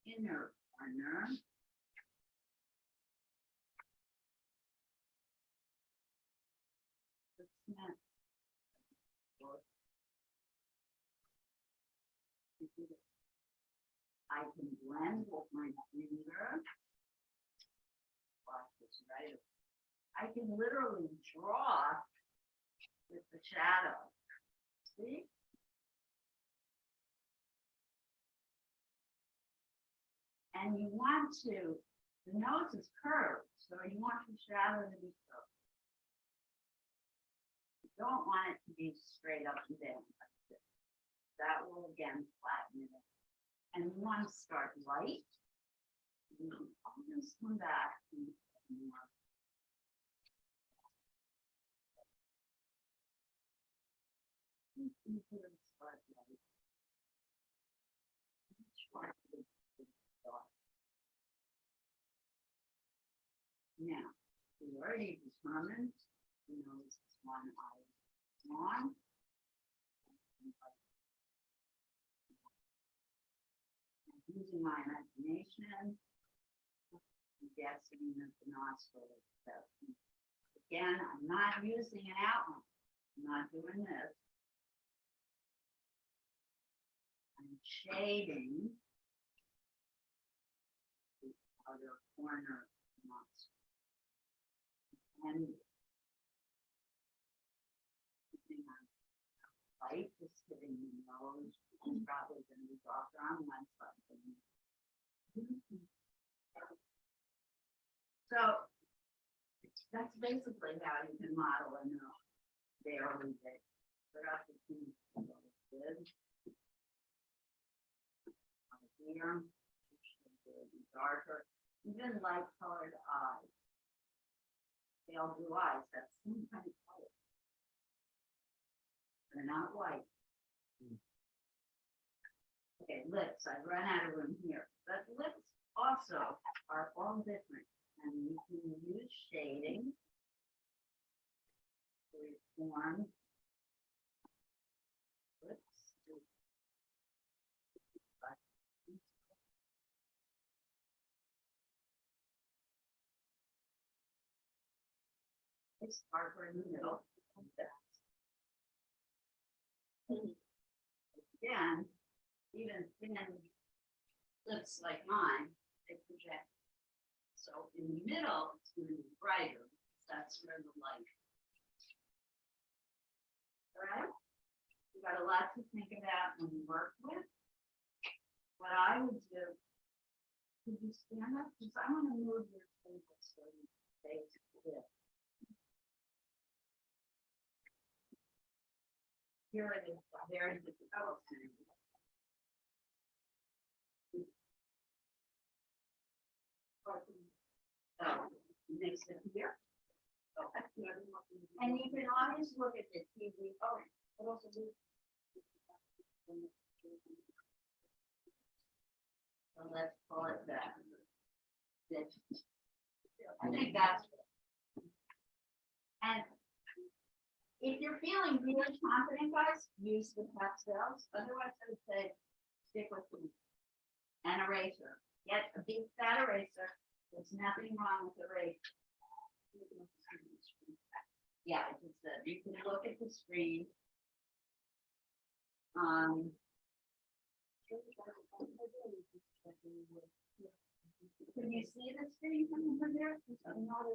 inner corner, the snap. I can blend with my finger. Watch this, right? I can literally draw with the shadow. See? And you want to, the nose is curved, so you want the shadow to be curved. You don't want it to be straight up and down like this. That will again flatten it. And you want to start light. You can always come back and more. Start light. Now, we already determined, you know, this is one eye long. Using my imagination, I'm guessing that the nostril is set. Again, I'm not using an outline. I'm not doing this. I'm shading the outer corner of the nostril. And using my light is hitting the nose. It's probably going to be softer on one side. So that's basically how you can model a nose. Barely big. Put up the two good. Here, darker, even light colored eyes. Pale blue eyes, that's some kind of color. They're not white. Okay, lips, I've run out of room here, but lips also are all different, and you can use shading to reform lips. It's darker in the middle. Again, even thin lips like mine, they project. So in the middle, it's going to be brighter. That's where the light. All right. We've got a lot to think about when we work with. What I would do, could you stand up? Because I want to move your table so you stay still. Here it is. There it is. Oh, next step here. Okay. And you can always look at the TV. Oh, what else is it? So let's call it that. I think that's it. And if you're feeling really confident, guys, use the pastels. Otherwise, I would say stick with the an eraser. Get a big fat eraser. There's nothing wrong with eraser. Yeah, I just said you can look at the screen. Can you see the screen from over there? I'm not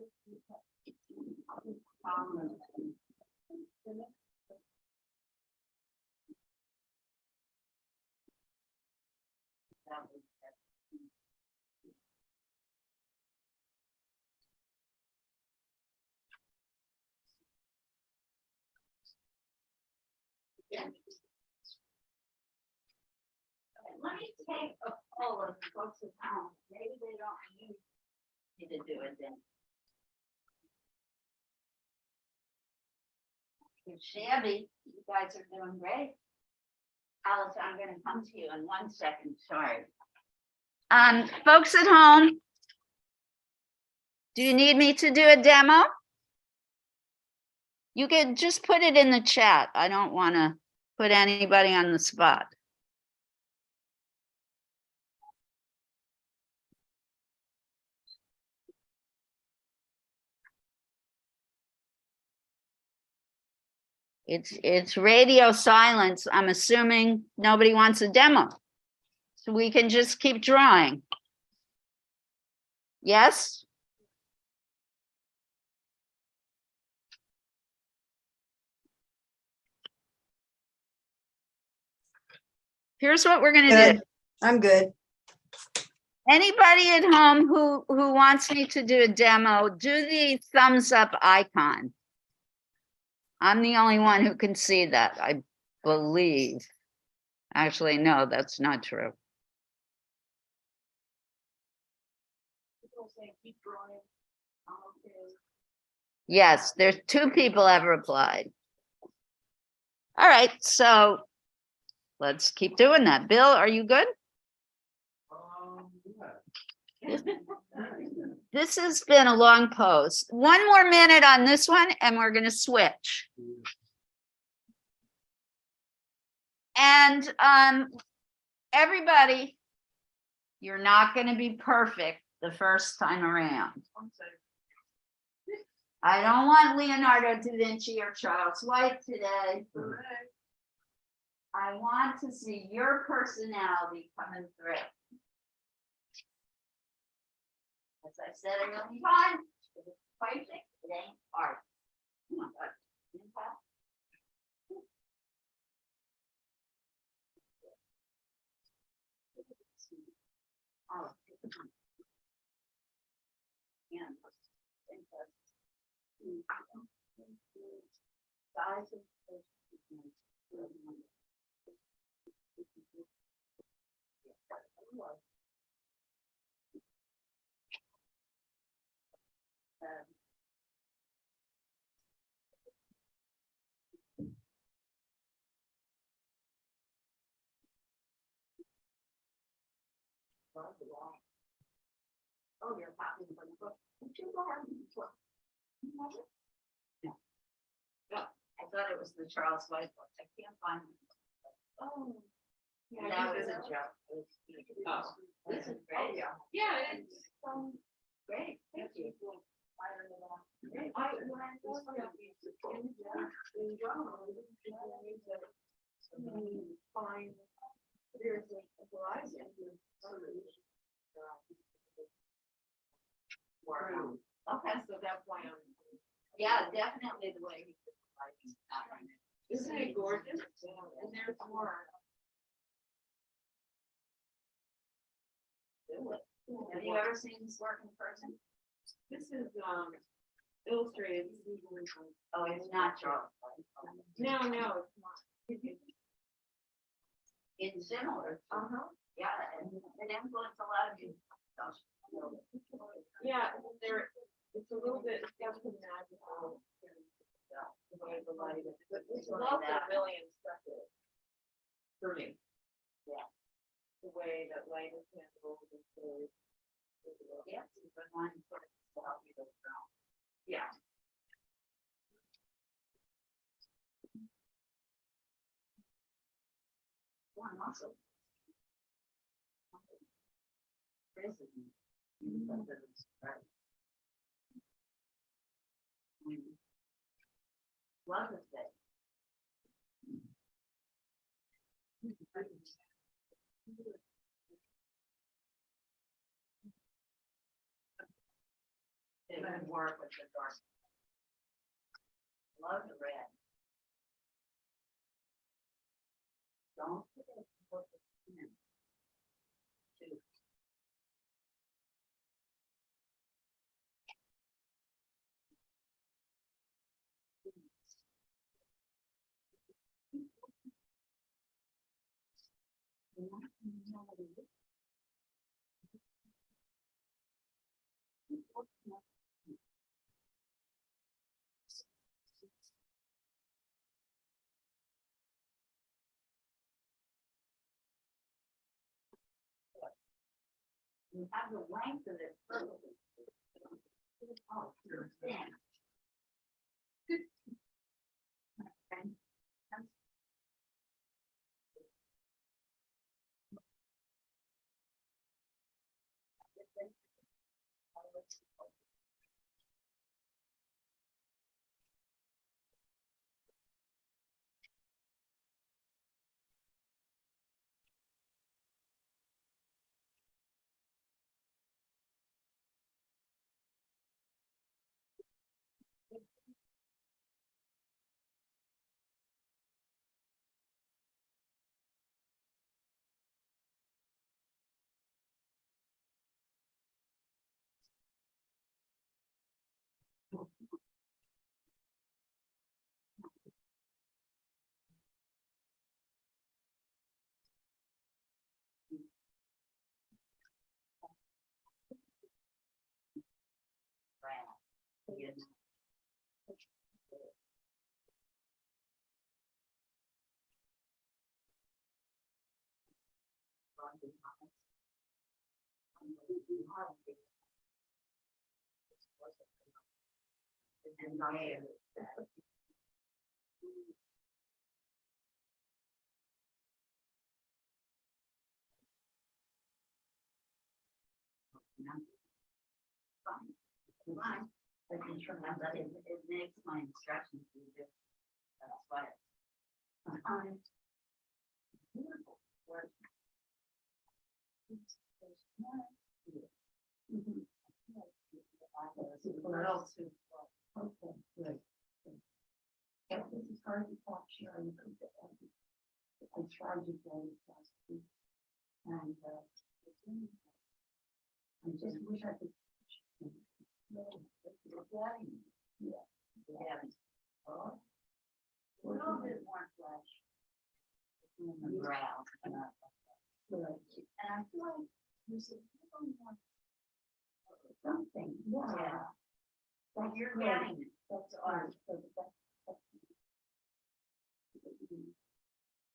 Let me take a poll of the folks at home. Maybe they don't need me to do it then. It's shabby. You guys are doing great. Alice, I'm gonna come to you in 1 second, sorry. Folks at home, do you need me to do a demo? You can just put it in the chat. I don't want to put anybody on the spot. It's radio silence. I'm assuming nobody wants a demo. So we can just keep drawing. Yes? Here's what we're gonna do. Good. I'm good. Anybody at home who wants me to do a demo, do the thumbs up icon. I'm the only one who can see that, I believe. Actually, no, that's not true. People say keep drawing. Okay. Yes, there's 2 people have replied. All right, so let's keep doing that. Bill, are you good? Yeah. This has been a long pose. 1 more minute on this one and we're gonna switch. And everybody, you're not gonna be perfect the first time around. I don't want Leonardo da Vinci or Charles White today. I want to see your personality coming through. As I said a million times, if it's perfect, it ain't art. Come on, art. Oh, yeah. Size of oh, you're talking about the book. Did you go out and look? No. No, I thought it was the Charles White book. I can't find it. Oh. Yeah, that was a joke. It was cute. Oh, this is great. Yeah, it's, Great, thank you. when I was find there's a horizon. Okay, So that's why I'm. yeah, definitely the way he did the Isn't it gorgeous? And there's more. Have you ever seen this work in person? This is illustrated. Oh, it's not Charles. No, it's not. It's similar. Yeah, and it influenced a lot of you. Yeah, and there, it's a little bit, it's got some magical. The way the light is, but it's also really instructive. For me. Yeah. The way that light is handled. Yeah, but mine put it to help you to ground. Yeah. One also. Love is that. It would work with the dark. Love the red. Don't forget to put the in. Two. You have the length of it perfectly. Oh, you're thin. Okay. Yes. Fine. I can turn that, but it makes my instructions easier. That's why. Beautiful work. What else? Okay, good. Yeah, this is hard to talk, Sharon. I tried to go last week. And, I just wish I could. Yeah. Yeah. Oh. A little bit more flesh. In the brow. And I feel like there's a little more. Something, yeah. But you're getting it. That's art.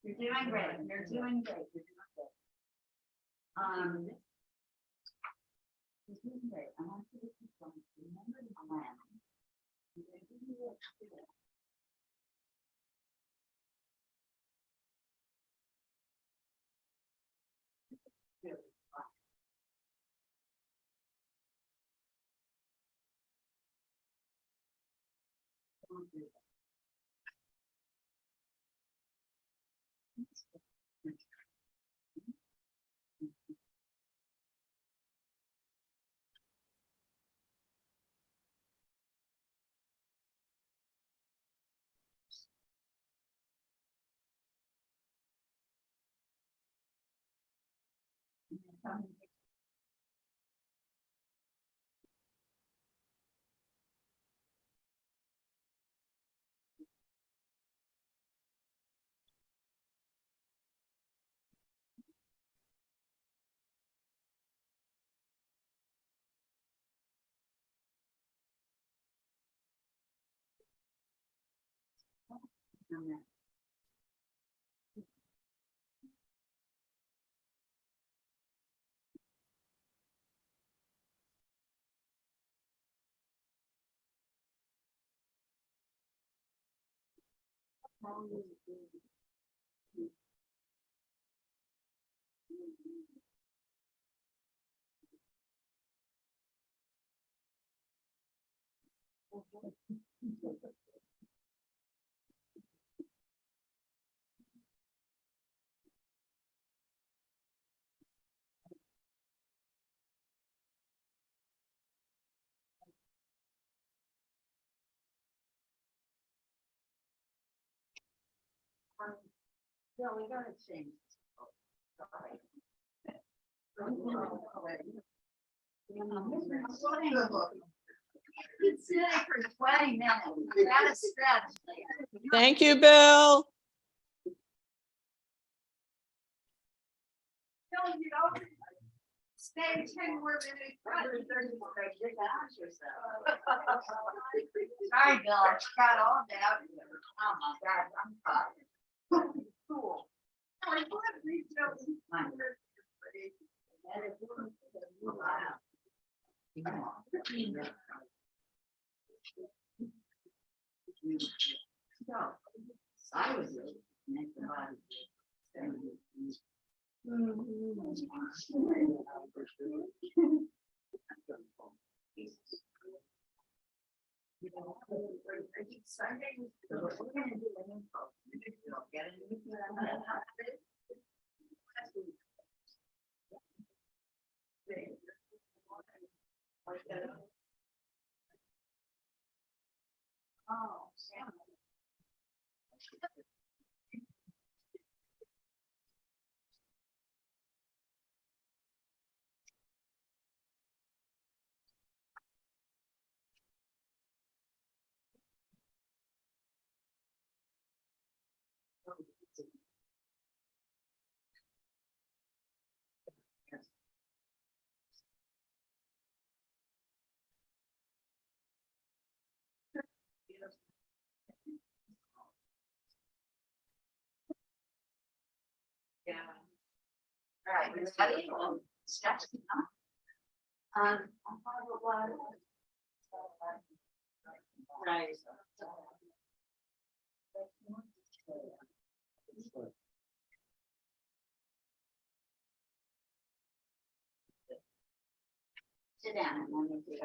You're doing great. You're doing great. You're doing great. You're doing great. I want you to keep going. Remember the plan. You're gonna give me what to do. Good. Don't do that. No, we gotta change. Sorry. Been sitting for 20 minutes. We gotta stretch. Thank you, Bill. Stay 10 more minutes. Sorry, Bill, I got all down. Oh my God, I'm tired. Cool. Yeah. All right, you ready? Stretch. Right. Sit down and let me do it.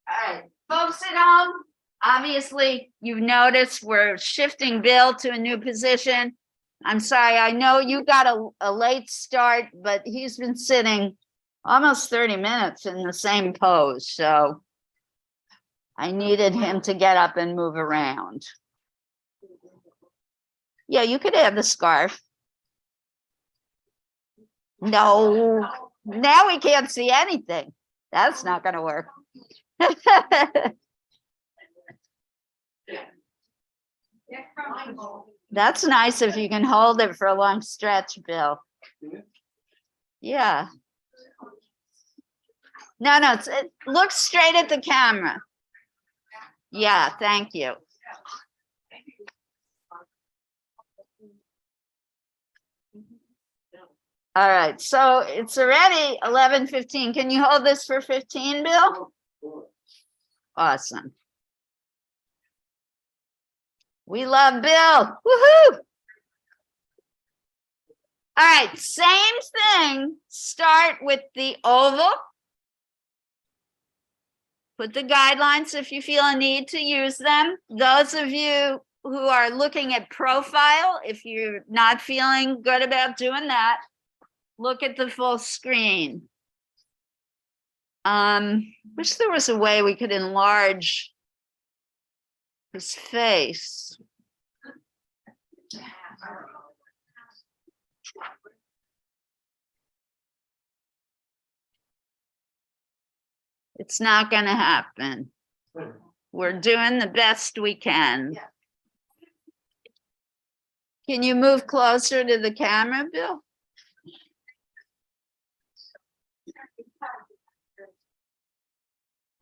All right, folks at home, obviously you've noticed we're shifting Bill to a new position. I'm sorry, I know you got a late start, but he's been sitting almost 30 minutes in the same pose, so I needed him to get up and move around. Yeah, you could add the scarf. No, now we can't see anything. That's not gonna work. That's nice if you can hold it for a long stretch, Bill. Yeah. No, look straight at the camera. Yeah, thank you. All right, so it's already 11:15. Can you hold this for 15, Bill? Awesome. We love Bill. Woohoo! All right, same thing. Start with the oval. Put the guidelines if you feel a need to use them. Those of you who are looking at profile, if you're not feeling good about doing that, look at the full screen. Wish there was a way we could enlarge his face. It's not going to happen. We're doing the best we can. Can you move closer to the camera, Bill?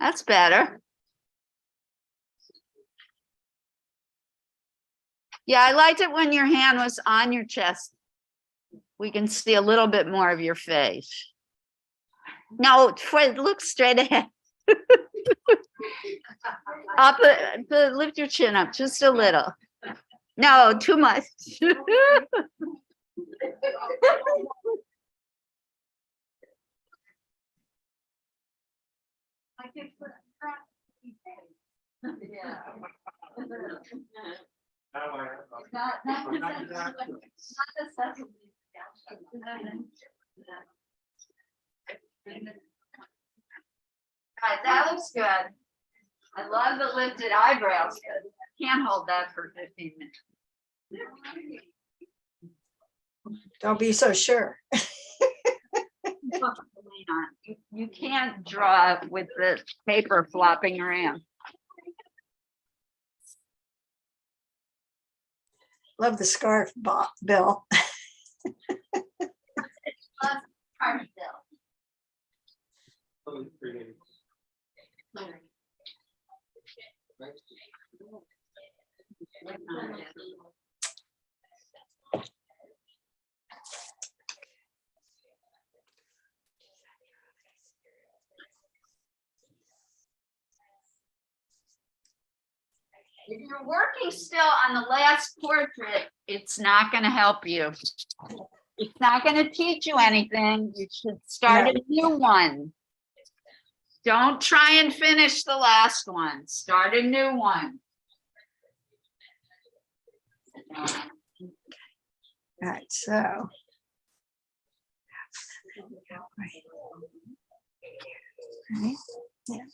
That's better. Yeah, I liked it when your hand was on your chest. We can see a little bit more of your face. No, look straight ahead. Lift your chin up just a little. No, too much. All right, that looks good. I love the lifted eyebrows. Can't hold that for 15 minutes. Don't be so sure. You can't draw with the paper flopping around. Love the scarf, Bill. If you're working still on the last portrait, it's not going to help you. It's not going to teach you anything. You should start a new one. Don't try and finish the last one. Start a new one. All right, so. Right, yeah.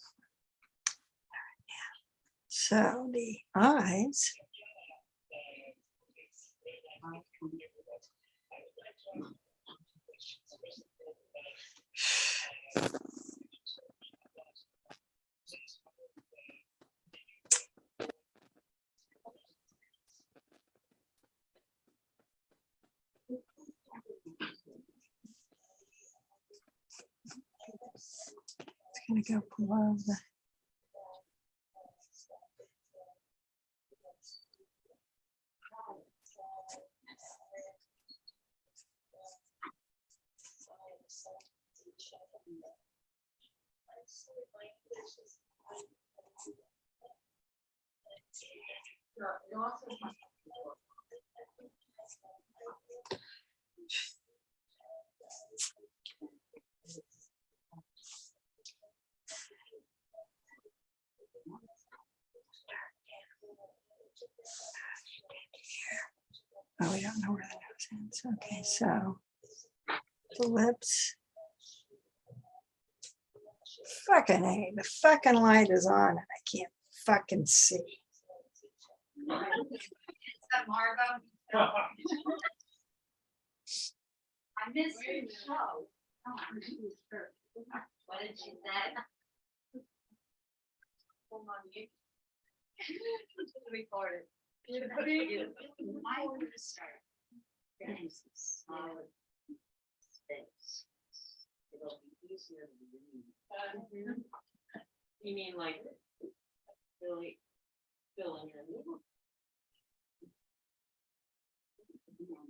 So the eyes. It's gonna go below the. Oh, we don't know where the nose ends. Okay, so the lips. Fucking A, the fucking light is on and I can't fucking see. Margot? I missed your show. Oh, what did she say? Hold on, you. Record it. Why would it start? Getting some solid space. It'll be easier to read. You mean like really fill in your middle? Now.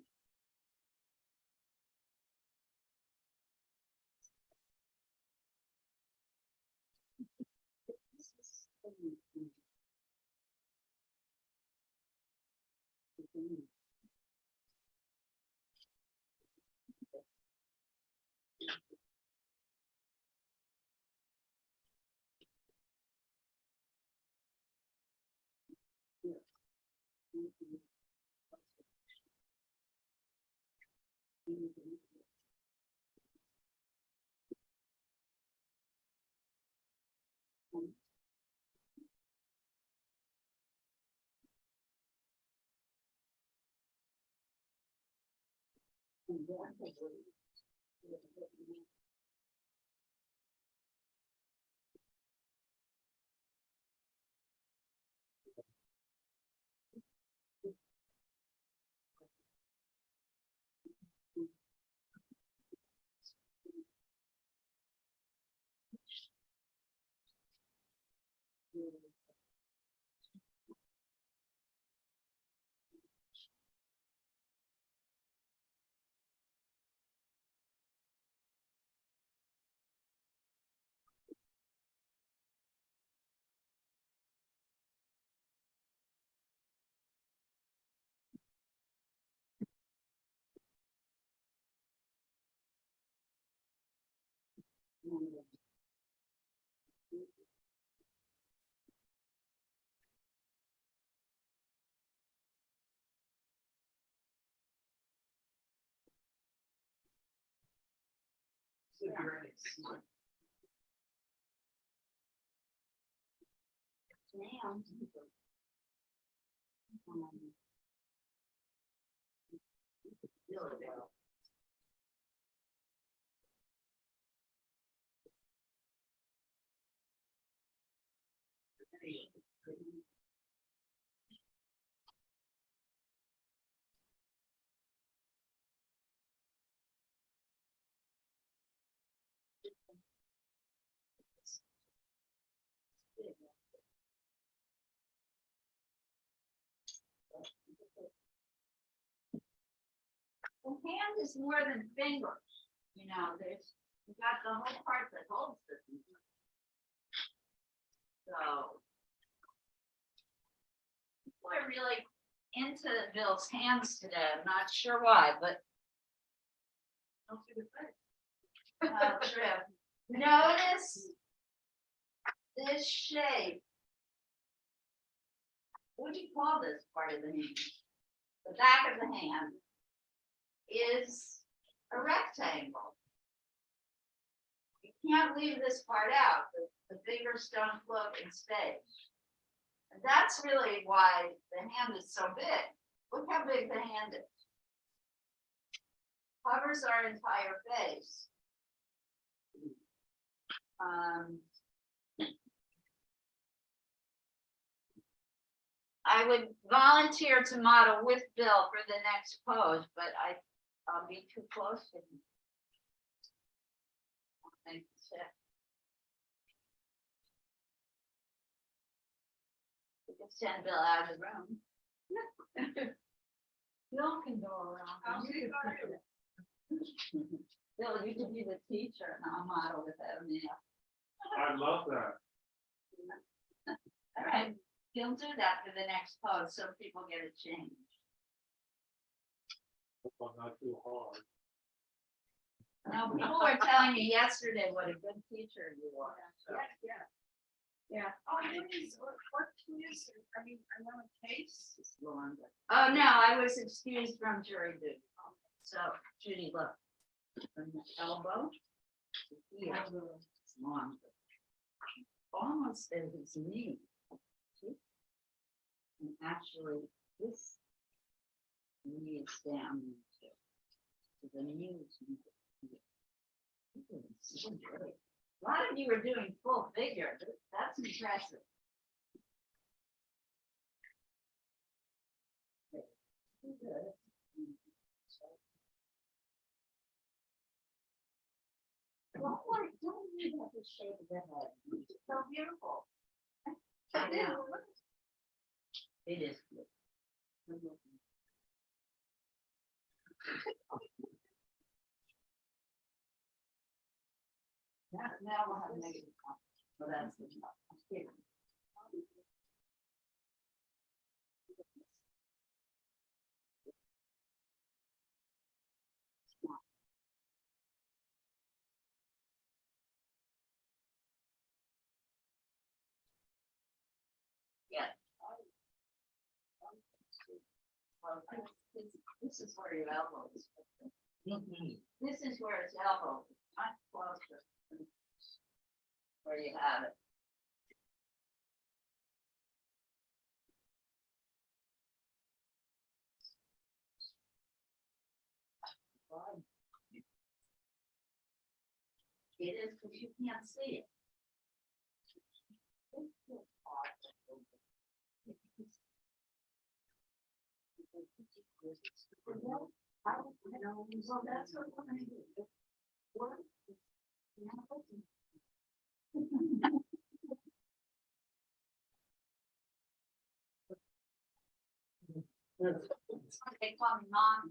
The hand is more than fingers, you know, there's You got the whole part that holds it. So. People are really into Bill's hands today. I'm not sure why, but. True. Notice this shape. What do you call this part of the hand? The back of the hand is a rectangle. You can't leave this part out. The fingers don't float in space. And that's really why the hand is so big. Look how big the hand is. Covers our entire face. I would volunteer to model with Bill for the next pose, but I'll be too close to him. Thank you, Seth. We can send Bill out of the room. Bill can go around. Bill, you can be the teacher and I'll model with him. I love that. All right, he'll do that for the next pose so people get a change. Hope I'm not too hard. No, people were telling me yesterday what a good teacher you are. Yeah. Oh, what is, I mean, I know a case. Oh, no, I was excused from jury duty. So Judy, look. From the elbow. to here, it's longer. Almost at his knee. See? And actually, this knee is down. So the knee is here. So great. A lot of you are doing full figure. That's impressive. Good. Don't leave that the shape of the head. It's so beautiful. I know. It is good. Now we'll have negative comments. So that's the top. Here. Yeah. Well, this is where your elbow is. This is where his elbow is, not closer. Where you have it. It is because you can't see it. Well, that's what I'm gonna do. What? They call me mom.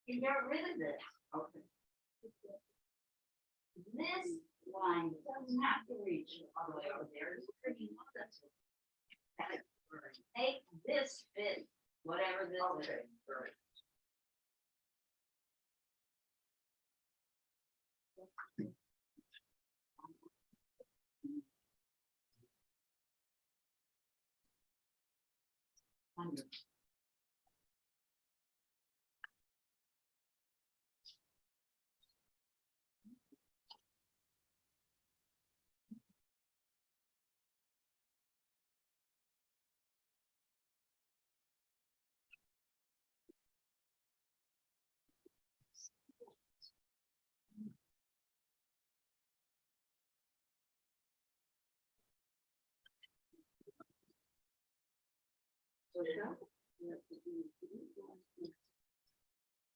You get rid of this. Okay. This line doesn't have to reach all the way over there. It's pretty low. That's it. Make this fit whatever this is. Under.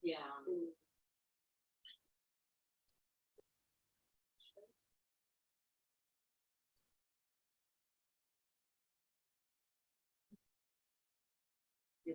Yeah. You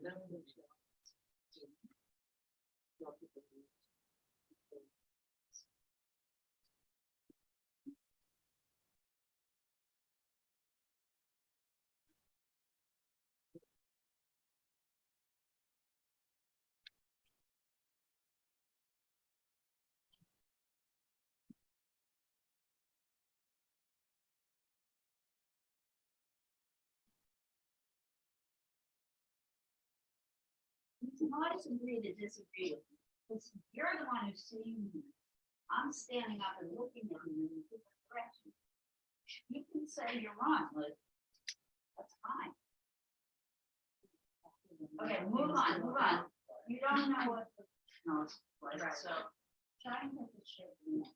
can always agree to disagree with me, because you're the one who's seeing me. I'm standing up and looking at you in a different direction. You can say you're wrong, Liz. That's fine. Okay, move on, move on. You don't know what the, no, it's like, so try and get the shit. in there.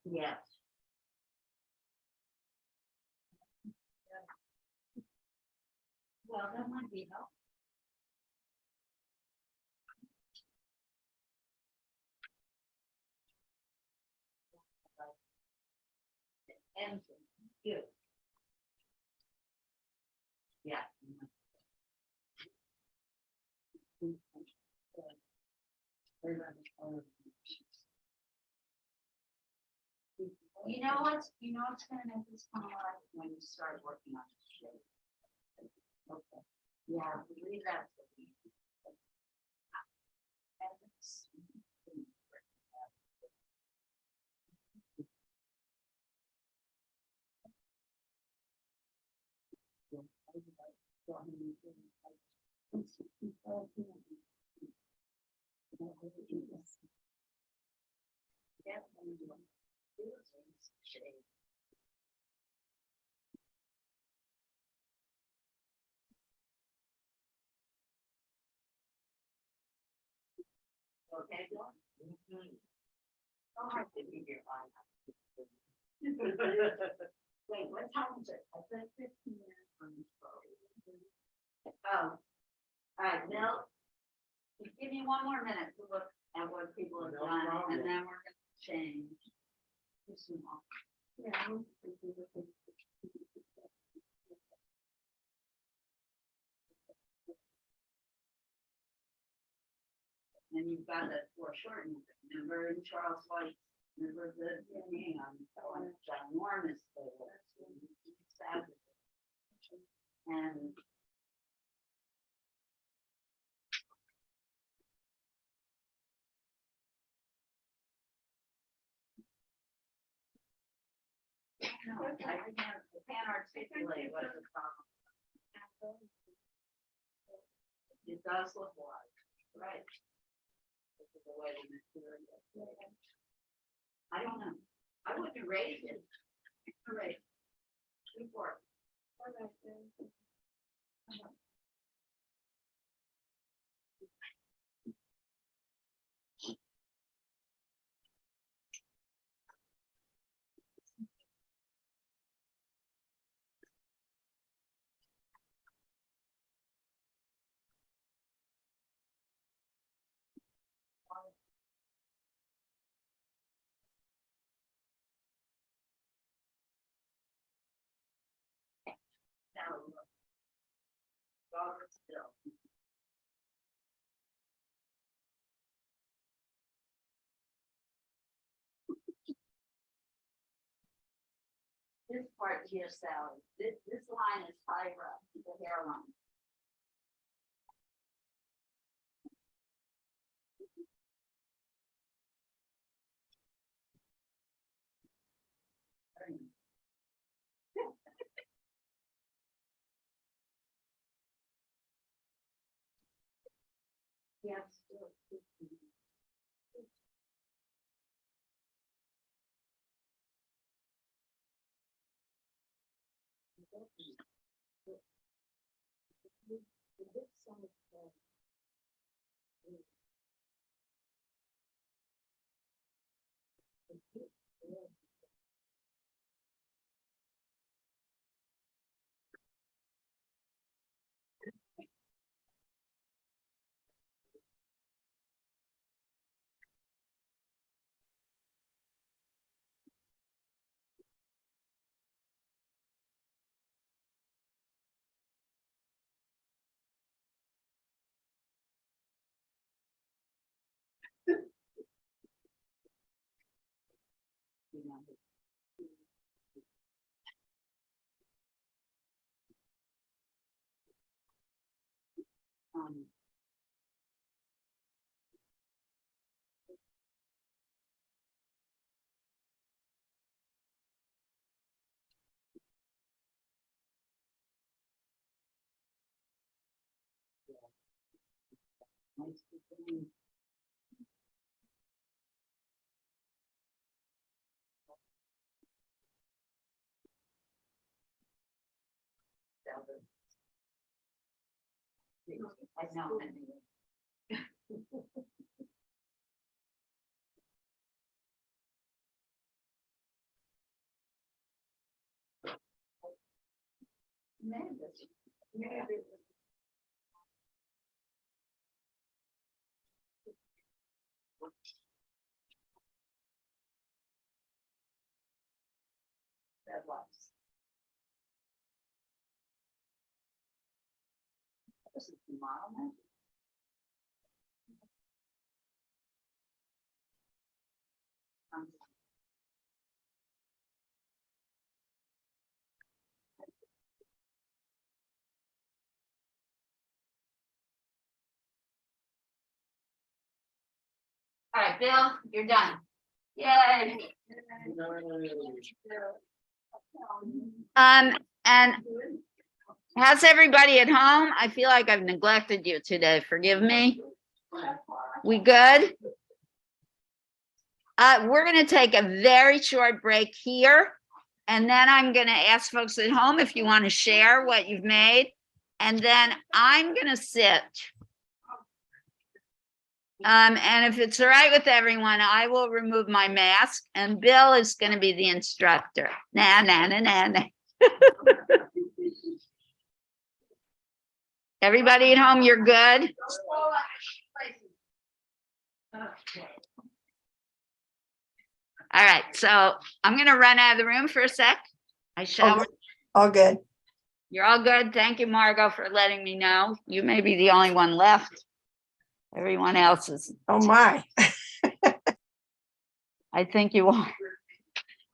Yes. Well, that might be helpful. And you. Yeah. You know what's gonna make this come alive when you start working on this shit. Okay. Yeah, believe that. To me. And it's- Okay, Dawn? Don't have to be here on. Wait, what time is it? I said 15 minutes from this phone. Oh, all right, Bill. Give me one more minute to look at what people have No done, problem. and then we're gonna change. Just a moment. Yeah. And you've got that foreshortening, remember in Charles White, remember the DNA on ginormous. And no, I can't articulate what the problem. It does look large, right? This is the way the material. I don't know. I wouldn't rate it. Right. Report. Now, look. Robert Still. This part here, Sally, this line is Tyra, the hairline. Yes. I know. That was. This is tomorrow night. All right, Bill, you're done. Yay. And how's everybody at home? I feel like I've neglected you today. Forgive me. We good? We're going to take a very short break here. And then I'm going to ask folks at home if you want to share what you've made. And then I'm going to sit. And if it's all right with everyone, I will remove my mask and Bill is going to be the instructor. Nah, nah, nah, nah, nah. Everybody at home, you're good? All right, so I'm going to run out of the room for a sec. I showered. All good. You're all good. Thank you, Margot, for letting me know. You may be the only one left. Everyone else is. Oh, my. I think you are.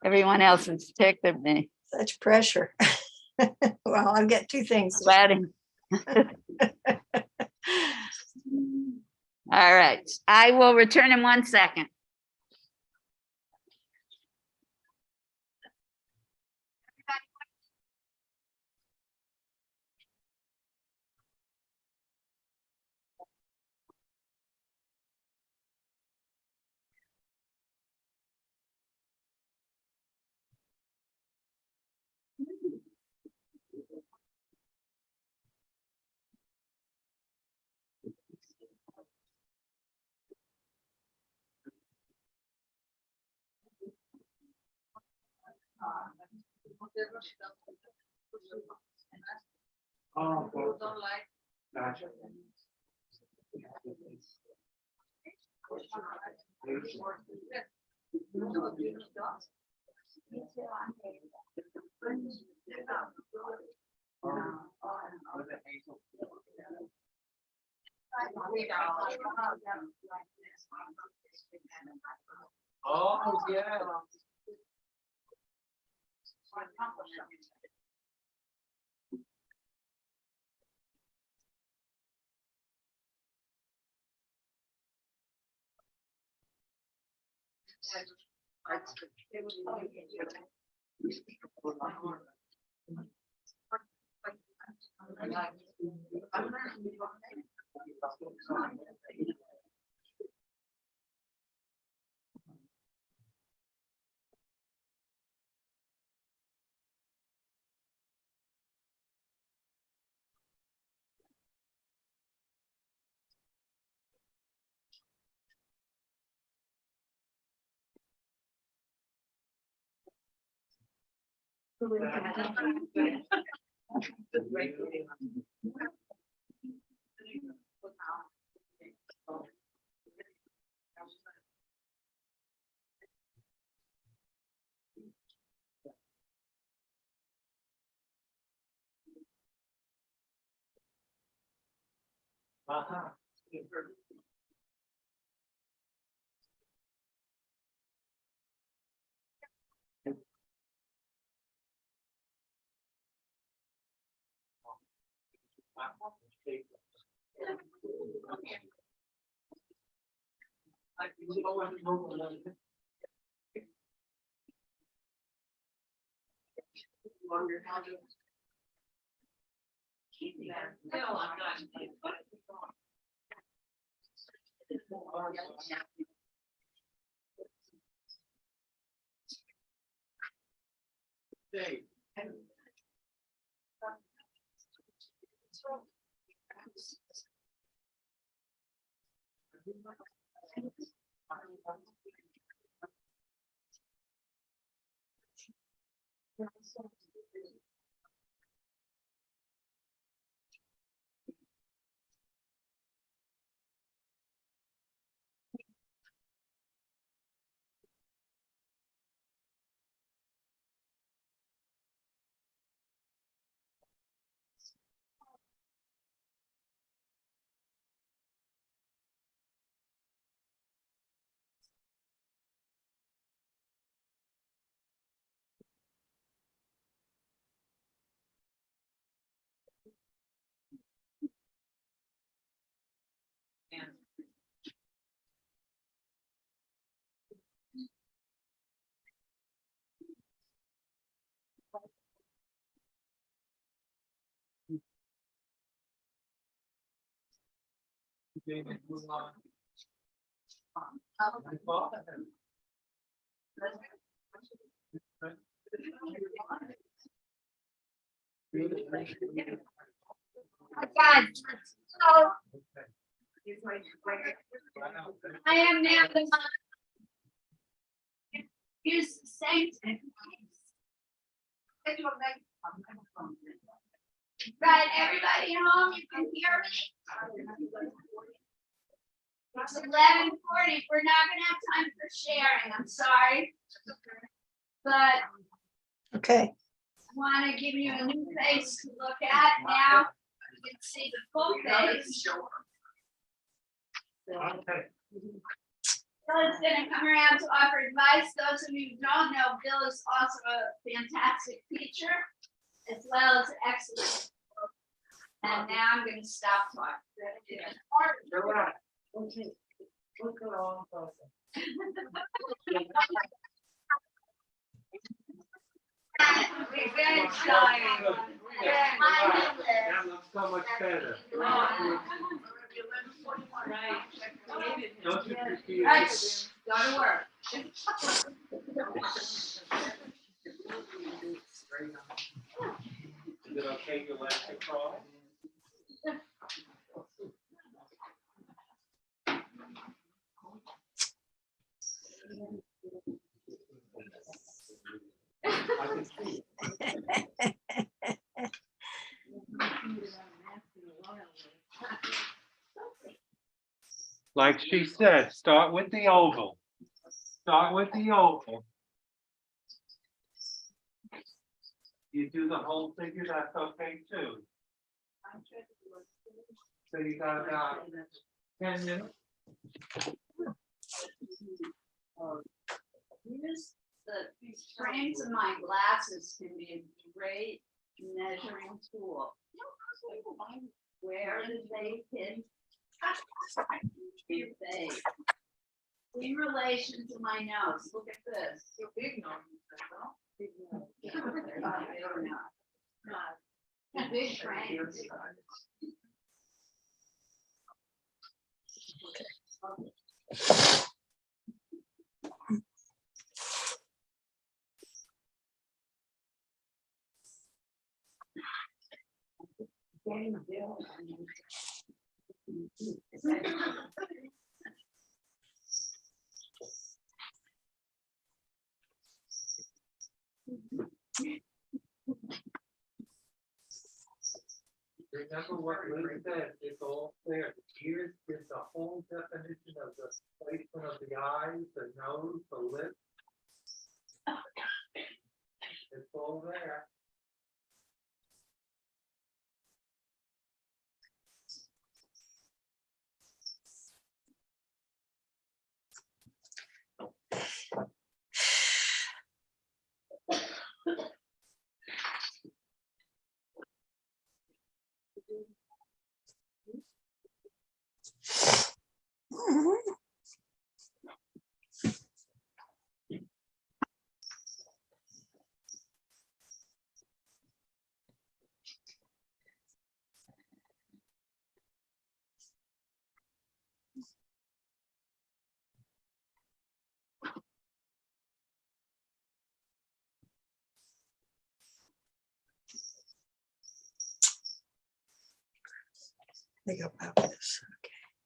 Everyone else is ticked at me. Such pressure. Well, I'll get two things. Sweating. All right, I will return in 1 second. Oh, gotcha. Oh, yeah. Uh-huh. I am now the use the same technique. Right, everybody at home, you can hear me? It's 11:40, we're not gonna have time for sharing, I'm sorry. But I Okay, wanna give you a new face to look at now. You can see the full face. Okay. Bill is gonna come around to offer advice. Those of you who don't know, Bill is also a fantastic teacher as well as excellent. And now I'm gonna stop talking. Okay. Look at all those. We're very excited. That looks so much better. Don't you confuse Right, it. go to work. Is it okay to let it crawl? I can see it. Like she said, start with the oval. Start with the oval. You do the whole figure, that's okay too. So you got about 10 minutes. Use these frames of my glasses can be a great measuring tool. Where did they hit? Your face. In relation to my nose, look at this. Your big nose. Big frames. Remember what Liz said, it's all clear. Here is the whole definition of the placement of the eyes, the nose, the lips. It's all there. Think about this. Okay.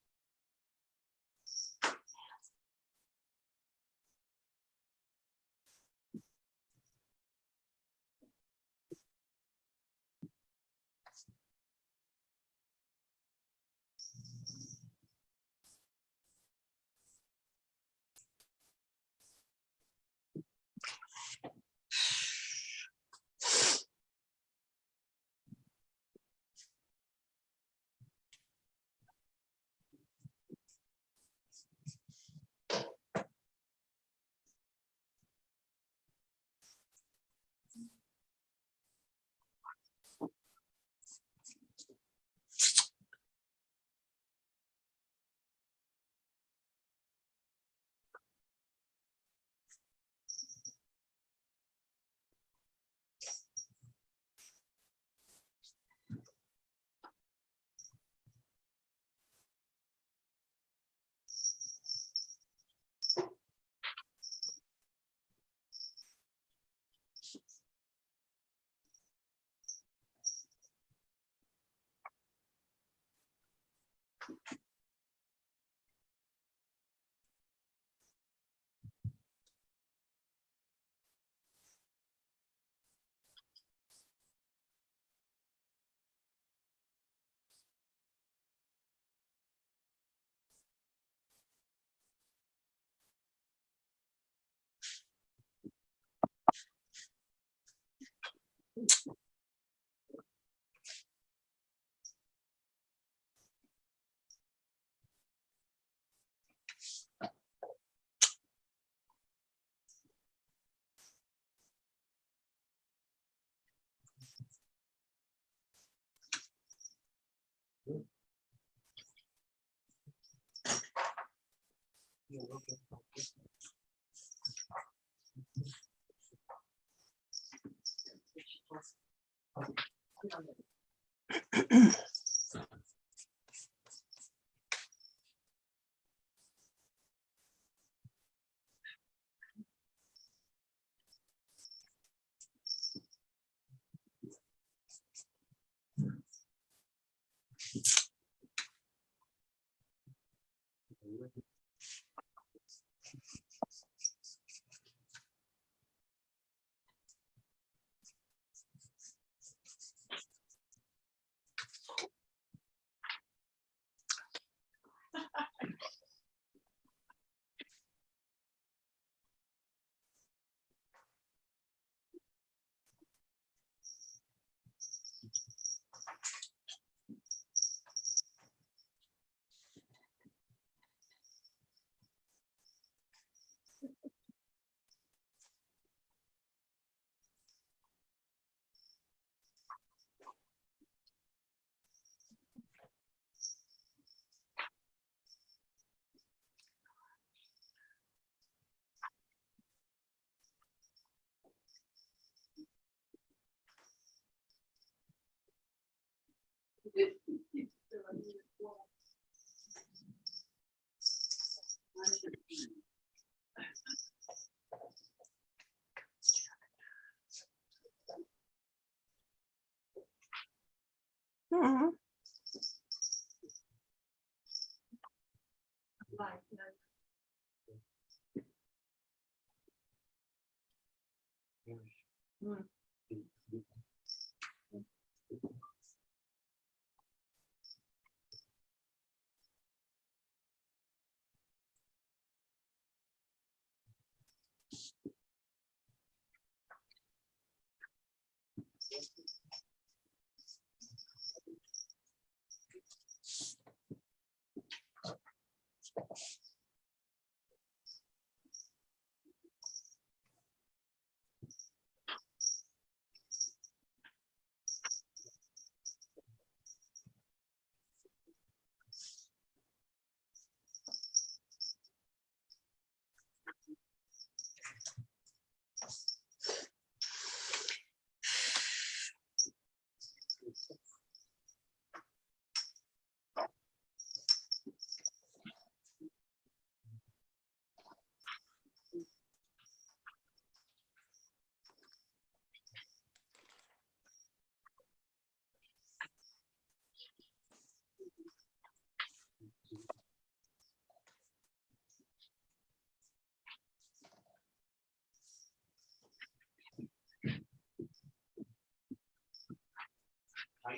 Mhm.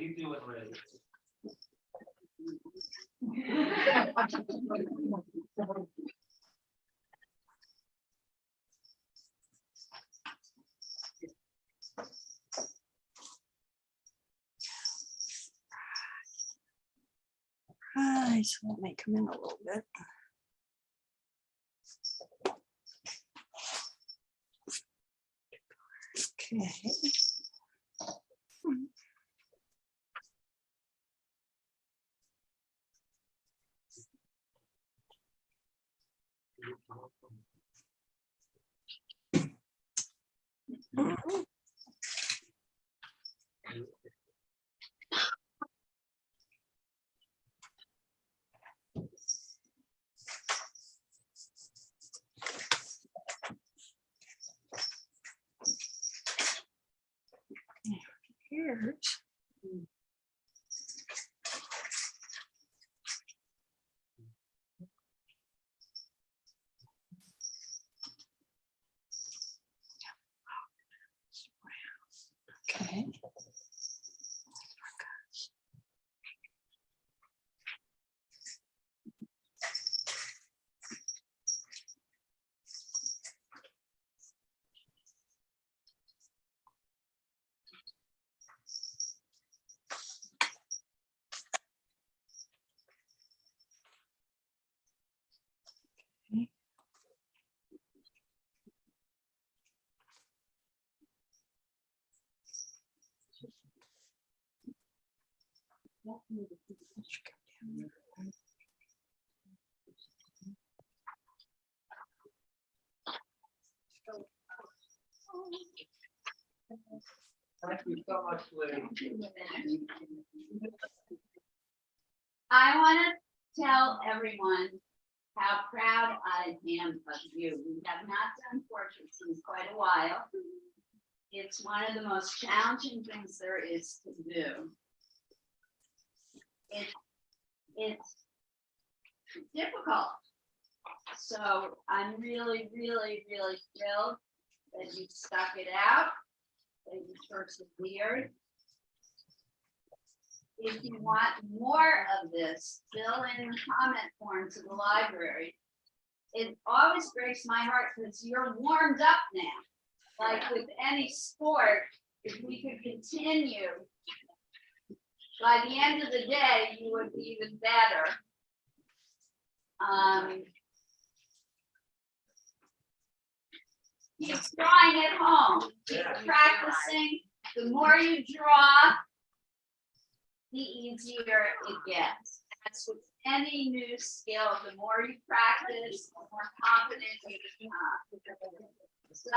you doing, Liz? Right, so let me come in a little bit. Okay. Here's. Okay. Thank you so much, Liz. I want to tell everyone how proud I am of you. We have not done portraits in quite a while. It's one of the most challenging things there is to do. It's difficult. So I'm really, really, really thrilled that you stuck it out, that you persevered. If you want more of this, fill in the comment form to the library. It always breaks my heart because you're warmed up now. Like with any sport, if we could continue, by the end of the day, you would be even better. Keep drawing at home, keep practicing. The more you draw, the easier it gets. That's with any new skill. The more you practice, the more confident you become. So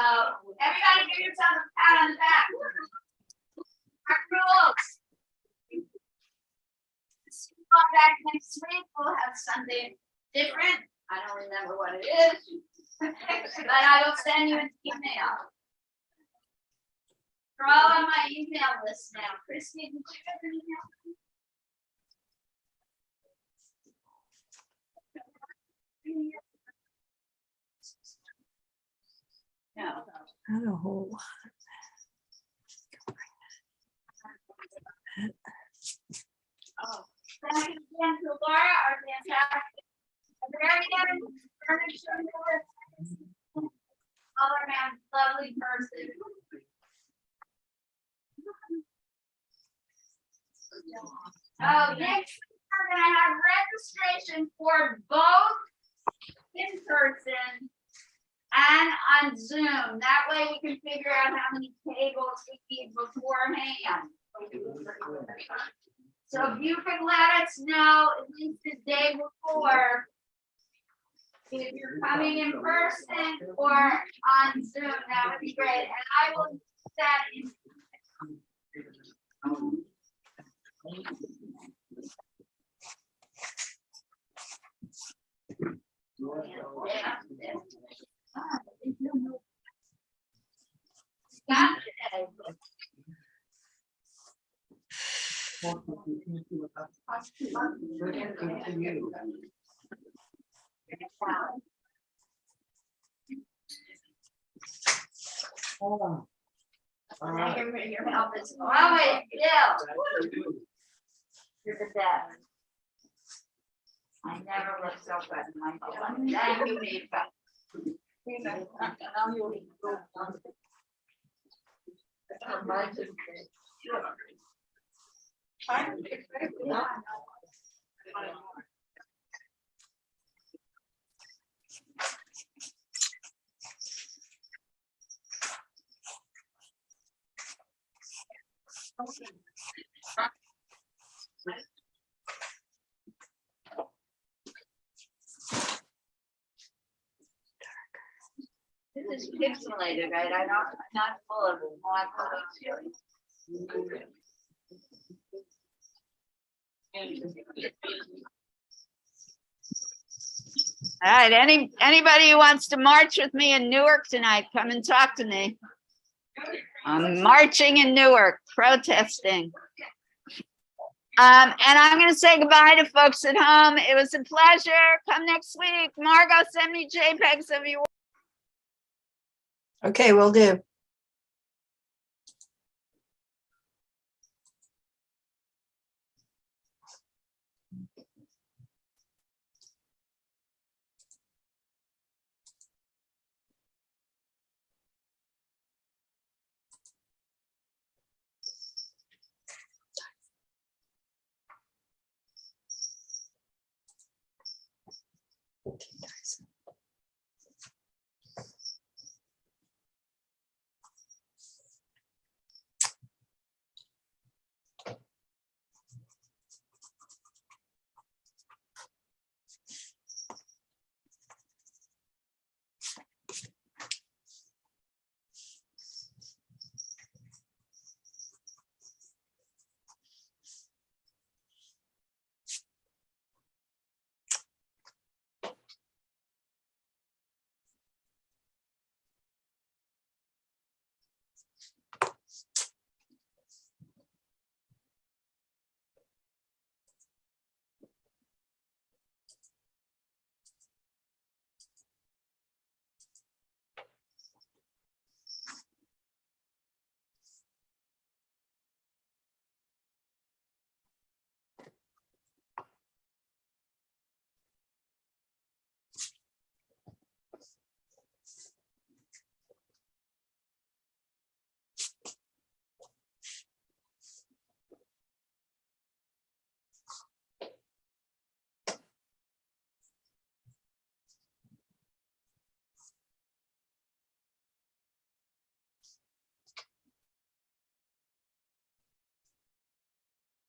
everybody give yourself a pat on the back. Our rules. Come back next week, we'll have something different. I don't remember what it is, but I will send you an email. You're all on my email list now. Christy, did you get an email? No. Not a whole lot. Oh, thank you again to Laura, our fantastic librarian, furniture, all around lovely person. Oh, next we're gonna have registration for both in person and on Zoom. That way we can figure out how many tables we need beforehand. So if you could let us know at least the day before if you're coming in person or on Zoom, that would be great. And I will use that in. All right. your help is always, yeah. You're the best. I never looked so good in my life. Thank you, Eva. This is pixelated, right? I'm not full of my photos. All right, anybody who wants to march with me in Newark tonight, come and talk to me. I'm marching in Newark, protesting. And I'm going to say goodbye to folks at home. It was a pleasure. Come next week. Margot, send me JPEGs of your. Okay, will do. Okay.